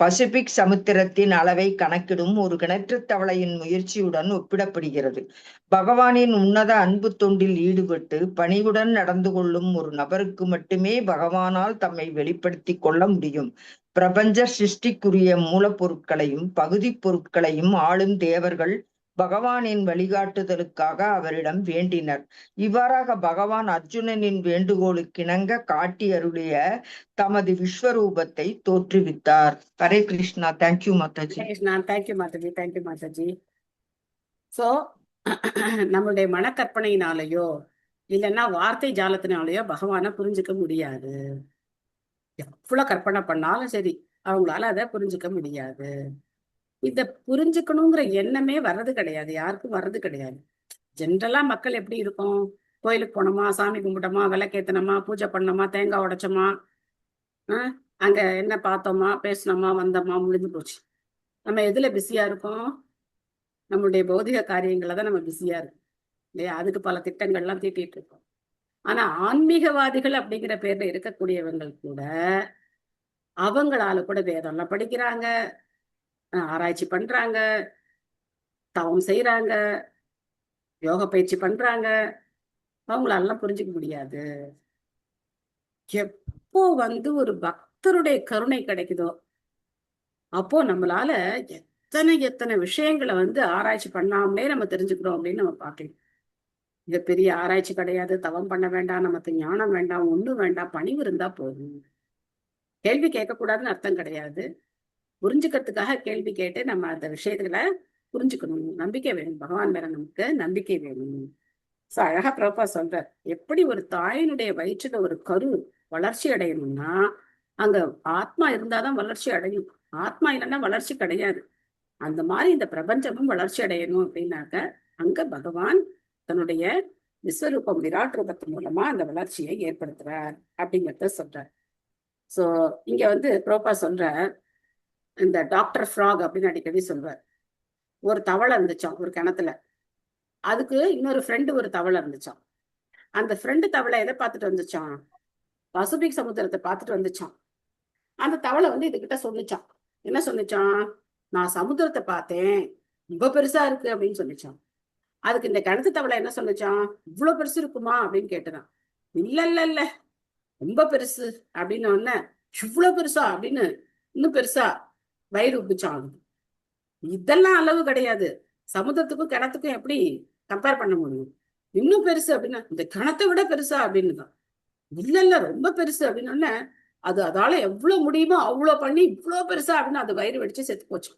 பசிபிக் சமுத்திரத்தின் அளவை கணக்கிடும் ஒரு கிணற்றுத் தவளையின் முயற்சியுடன் ஒப்பிடப்படுகிறது. பகவானின் உன்னத அன்பு தொண்டில் ஈடுபட்டு பணிவுடன் நடந்து கொள்ளும் ஒரு நபருக்கு மட்டுமே பகவானால் தம்மை வெளிப்படுத்தி கொள்ள முடியும். பிரபஞ்ச சிருஷ்டிக்குரிய மூலப்பொருட்களையும் பகுதி பொருட்களையும் ஆளும் தேவர்கள் பகவானின் வழிகாட்டுதலுக்காக அவரிடம் வேண்டினர். இவ்வாறாக பகவான் அர்ஜுனனின் வேண்டுகோளுக்கிணங்க காட்டி அருளிய தமது விஸ்வரூபத்தை தோற்றுவித்தார். Hare Krishna. Thank you Mataji. Thank you Mataji. Thank you Mataji. So நம்மளுடைய மனக்கற்பனையினாலேயோ இல்லைன்னா வார்த்தை ஜாலத்தினாலேயோ பகவானை புரிஞ்சுக்க முடியாது. எவ்வளவு கற்பனை பண்ணாலும் சரி அவங்களால அதை புரிஞ்சுக்க முடியாது. இத புரிஞ்சுக்கணுங்கிற எண்ணமே வர்றது கிடையாது, யாருக்கும் வர்றது கிடையாது. ஜென்ரலா மக்கள் எப்படி இருக்கும், கோயிலுக்கு போனோமா, சாமி கும்பிட்டோமா, விளக்கேத்தனமா, பூஜை பண்ணோமா, தேங்காய் உடைச்சோமா, அங்க என்ன பார்த்தோமா, பேசினோமா, வந்தோமா, முடிஞ்சு போச்சு. நம்ம எதுல பிஸியா இருக்கோம்? நம்மளுடைய பௌதிக காரியங்களை தான் நம்ம பிஸியா இருக்கோம் இல்லையா? அதுக்கு பல திட்டங்கள்லாம் தீட்டிட்டு இருக்கோம். ஆனா ஆன்மீகவாதிகள் அப்படிங்கிற பேர்ல இருக்கக்கூடியவங்க கூட அவங்களால கூட வேதம்லாம் படிக்கிறாங்க, ஆராய்ச்சி பண்றாங்க, தவம் செய்யறாங்க, யோக பயிற்சி பண்றாங்க. அவங்களாலாம் புரிஞ்சுக்க முடியாது. எப்போ ஒரு பக்தருடைய கருணை கிடைக்குதோ அப்போ நம்மளால எத்தனை விஷயங்களை ஆராய்ச்சி பண்ணாமலே நம்ம தெரிஞ்சுக்கிறோம் அப்படின்னு நம்ம பார்க்கலாம். இது பெரிய ஆராய்ச்சி கிடையாது, தவம் பண்ண வேண்டாம், நமக்கு ஞானம் வேண்டாம், ஒண்ணும் வேண்டாம், பணிவு இருந்தா போதும். கேள்வி கேட்கக்கூடாதுன்னு அர்த்தம் கிடையாது. புரிஞ்சுக்கிறதுக்காக கேள்வி கேட்டு நம்ம அந்த விஷயத்துல புரிஞ்சுக்கணும். நம்பிக்கை வேணும், பகவான் மேல நமக்கு நம்பிக்கை வேணும். சோ அழகா பிரபா சொல்ற, எப்படி ஒரு தாயினுடைய வயிற்றுல ஒரு கரு வளர்ச்சி அடையணும்னா அங்க ஆத்மா இருந்தாதான் வளர்ச்சி அடையும். ஆத்மா இல்லைன்னா வளர்ச்சி கிடையாது. அந்த மாதிரி இந்த பிரபஞ்சமும் வளர்ச்சி அடையணும் அப்படின்னாக்க அங்க பகவான் தன்னுடைய விஸ்வரூபம் விராட் ரூபத்தின் மூலமா அந்த வளர்ச்சியை ஏற்படுத்துறார் அப்படிங்கிறத சொல்றார். சோ இங்க பிரபா சொல்ற, இந்த டாக்டர் ஃப்ராக் அப்படின்னு அடிக்கடி சொல்வார். ஒரு தவளை இருந்துச்சான் ஒரு கிணத்துல, அதுக்கு இன்னொரு ஃப்ரெண்டு ஒரு தவளை இருந்துச்சான். அந்த ஃப்ரெண்டு தவளை எதை பார்த்துட்டு வந்துச்சான்? பசிபிக் சமுத்திரத்தை பார்த்துட்டு வந்துச்சான். அந்த தவளை இதுகிட்ட சொல்லிச்சான். என்ன சொல்லிச்சான்? நான் சமுத்திரத்தை பார்த்தேன், இவ்வளவு பெருசா இருக்கு அப்படின்னு சொல்லிச்சான். அதுக்கு இந்த கிணத்து தவளை என்ன சொல்லிச்சான்? இவ்வளவு பெருசு இருக்குமா அப்படின்னு கேட்டுதான். இல்ல ரொம்ப பெருசு அப்படின்னு ஒன்ன, இவ்வளவு பெருசா அப்படின்னு இன்னும் பெருசா வயிறு உப்பிச்சான். இதெல்லாம் அளவு கிடையாது. சமுத்திரத்துக்கும் கிணத்துக்கும் எப்படி கம்பேர் பண்ண முடியும்? இன்னும் பெருசு அப்படின்னா, இந்த கிணத்தை விட பெருசா அப்படின்னு தான். இல்ல ரொம்ப பெருசு அப்படின்னு அது அதால எவ்வளவு முடியுமோ அவ்வளவு பண்ணி இவ்வளவு பெருசா அப்படின்னு அது வயிறு வெடிச்சு செத்து போச்சு.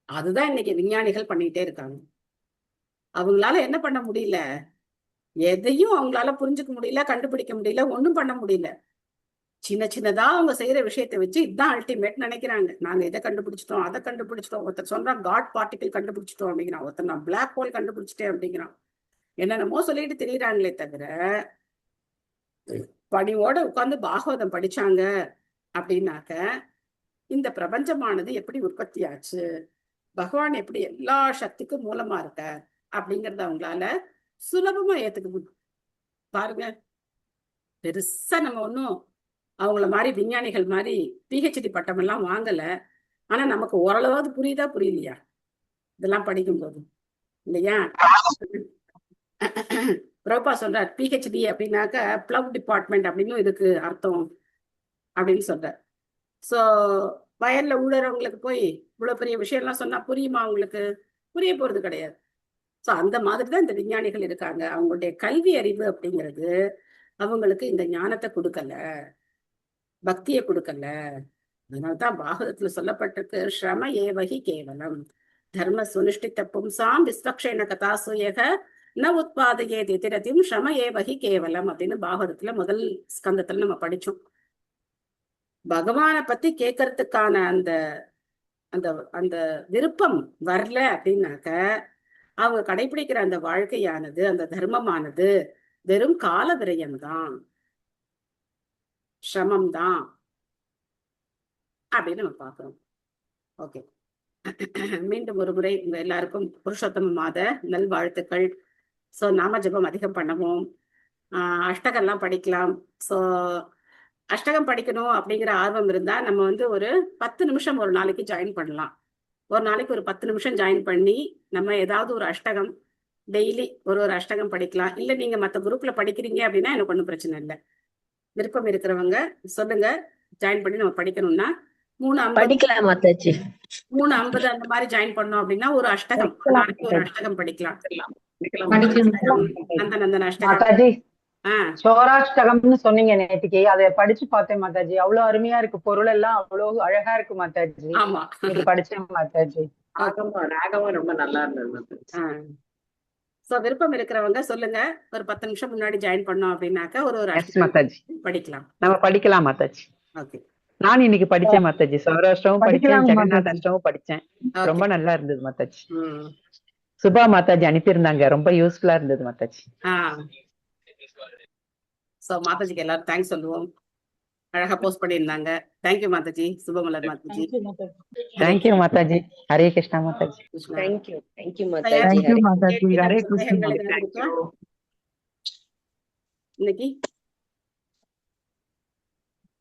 அதுதான் இன்னைக்கு விஞ்ஞானிகள் பண்ணிட்டே இருக்காங்க. அவங்களால என்ன பண்ண முடியல? எதையும் அவங்களால புரிஞ்சுக்க முடியல, கண்டுபிடிக்க முடியல, ஒண்ணும் பண்ண முடியல. சின்னதா அவங்க செய்யற விஷயத்தை வச்சு இதுதான் அல்டிமேட் நினைக்கிறாங்க. நாங்க இதை கண்டுபிடிச்சிட்டோம், அதை கண்டுபிடிச்சிட்டோம். ஒருத்தர் சொல்றான் காட் பார்ட்டிகிள் கண்டுபிடிச்சிட்டோம் அப்படிங்கிறான், ஒருத்தர் நான் பிளாக் ஹோல் கண்டுபிடிச்சிட்டேன் அப்படிங்கிறான். என்னென்னமோ சொல்லிட்டு தெரியுறாங்களே தவிர பணிவோட உட்கார்ந்து பாகவதம் படிச்சாங்க அப்படின்னாக்க இந்த பிரபஞ்சமானது எப்படி உற்பத்தி ஆச்சு, பகவான் எப்படி எல்லா சக்திக்கும் மூலமா இருக்க அப்படிங்கறத அவங்களால சுலபமா ஏத்துக்க முடியும். பாருங்க, பெருசா நம்ம ஒன்னும் அவங்கள மாதிரி விஞ்ஞானிகள் மாதிரி பிஹெச்டி பட்டம் எல்லாம் வாங்கல. ஆனா நமக்கு ஓரளவாவது புரியுதா புரியலையா இதெல்லாம் படிக்கும் போது இல்லையா? பிரபா சொல்றார், பிஹெச்டி அப்படின்னாக்க பிளவ் டிபார்ட்மெண்ட் அப்படின்னு இதுக்கு அர்த்தம் அப்படின்னு சொல்றார். சோ வயல்ல ஊழறவங்களுக்கு போய் இவ்வளவு பெரிய விஷயம் எல்லாம் சொன்னா புரியுமா? அவங்களுக்கு புரிய போறது கிடையாது. சோ அந்த மாதிரிதான் இந்த விஞ்ஞானிகள் இருக்காங்க. அவங்களுடைய கல்வி அறிவு அப்படிங்கிறது அவங்களுக்கு இந்த ஞானத்தை கொடுக்கல, பக்தியை கொடுக்கல. அதனால்தான் பாகவதத்துல சொல்லப்பட்டிருக்கு, ஸ்ரம ஏவகி கேவலம் தர்ம சுனிஷ்டித்த பும்சாம் விஸ்வக்ஷேன கதாசுயக ந உத்பாதையே திதிரதியும் ஸ்ரம ஏவகி கேவலம் அப்படின்னு பாகவதத்துல முதல் ஸ்கந்தத்துல நம்ம படிச்சோம். பகவானை பத்தி கேட்கறதுக்கான அந்த அந்த அந்த விருப்பம் வரல அப்படின்னாக்க அவங்க கடைபிடிக்கிற அந்த வாழ்க்கையானது, அந்த தர்மமானது வெறும் கால விரயம்தான், சிரமம் தான் அப்படின்னு நம்ம பார்க்கிறோம். ஓகே, மீண்டும் ஒரு முறை உங்க எல்லாருக்கும் புருஷோத்தம மாத நல்வாழ்த்துக்கள். ஸோ நாம ஜபம் அதிகம் பண்ணுவோம். அஷ்டகம்லாம் படிக்கலாம். ஸோ அஷ்டகம் படிக்கணும் அப்படிங்கிற ஆர்வம் இருந்தா நம்ம வந்து ஒரு 10 நிமிஷம் ஒரு நாளைக்கு ஜாயின் பண்ணலாம். ஒரு நாளைக்கு ஒரு 10 நிமிஷம் ஜாயின் பண்ணி நம்ம ஏதாவது ஒரு அஷ்டகம் டெய்லி ஒரு அஷ்டகம் படிக்கலாம். இல்ல நீங்க மற்ற குரூப்ல படிக்கிறீங்க அப்படின்னா எனக்கு ஒன்றும் பிரச்சனை இல்லை. விருப்பம் இருக்கிறவங்க சொல்லுங்க, ஜாயின் பண்ணி நம்ம படிக்கணும்னா 3:50 அந்த மாதிரி ஜாயின் பண்ணோம் அப்படின்னா ஒரு அஷ்டகம், ஒரு நாளைக்கு ஒரு அஷ்டகம் படிக்கலாம். நந்தநந்தன அஷ்டகம், சோராஷ்டகம்னு சொன்னீங்க நேற்றுக்கு, அதை படிச்சு பார்த்தேன் மாதாஜி. அவ்வளவு அருமையா இருக்கு, பொருள் எல்லாம் அவ்வளவு அழகா இருக்கு மாதாஜி. ஆமா, படிச்சேன் மாதாஜி. ராகமும் ரொம்ப நல்லா இருந்தது. சோ விருப்பம் இருக்கிறவங்க சொல்லுங்க, ஒரு 10 நிமிஷம் முன்னாடி ஜாயின் பண்ணோம் அப்படின்னாக்க ஒரு மாதாஜி படிக்கலாம். நம்ம படிக்கலாம் மாதாஜி. ஓகே, நான் இன்னைக்கு படிச்சேன் மாதாஜி. சௌராஷ்டிரமும் படிச்சேன், ஜெகநாத் அஷ்டமும் படிச்சேன். ரொம்ப நல்லா இருந்தது மாதாஜி. சுபா மாதாஜி அனுப்பியிருந்தாங்க, ரொம்ப யூஸ்ஃபுல்லா இருந்தது மாதாஜி. சோ மாதாஜிக்கு எல்லாரும் தேங்க்ஸ் சொல்லுவோம். அழகா போஸ்ட் பண்ணியிருந்தாங்க. Thank you Mataji. Subhamalar Mataji. Thank you Mataji. Hare Krishna Mataji. Thank you Mataji. Hare Krishna. இன்னைக்கு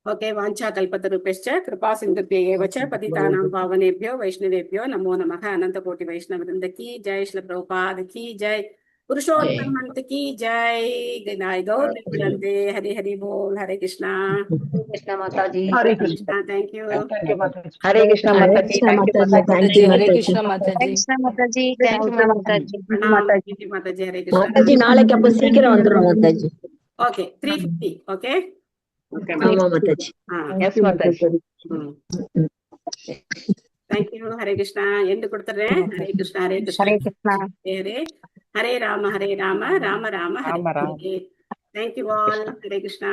ஓகே. வாஞ்சா கல்பத்தருபேஷ்ச கிருபா சிந்துभ्यैव च पतितानां पावनेभ्यो वैष्णवेभ्यो नमो नमः. अनंत कोटि वैष्णव वृंद की जय, श्री प्रभुपाद की जय, पुरुषोत्तम मंत्र की जय, गौर नित्यानंदे। हरि हरि बोल. हरे Krishna. Krishna Mataji. Hare Krishna. Thank you. Hare Krishna Mataji. Thank you. Hare Krishna माताजी. माताजी. थैंक यू माताजी. माताजी. हरे कृष्णा. மாதாஜி நாளைக்கு அப்ப சீக்கிரம் வந்துரும் மாதாஜி. ஓகே, 3:50. ஓகே, ஆமா Mataji. Yes Mataji. Thank you. Hare Krishna. And கொடுத்துறேன். Hare Krishna. Hare Krishna. Hare Krishna. Hare Hare Ram Ram Ram Hare Hare. Thank you all. Hare Krishna.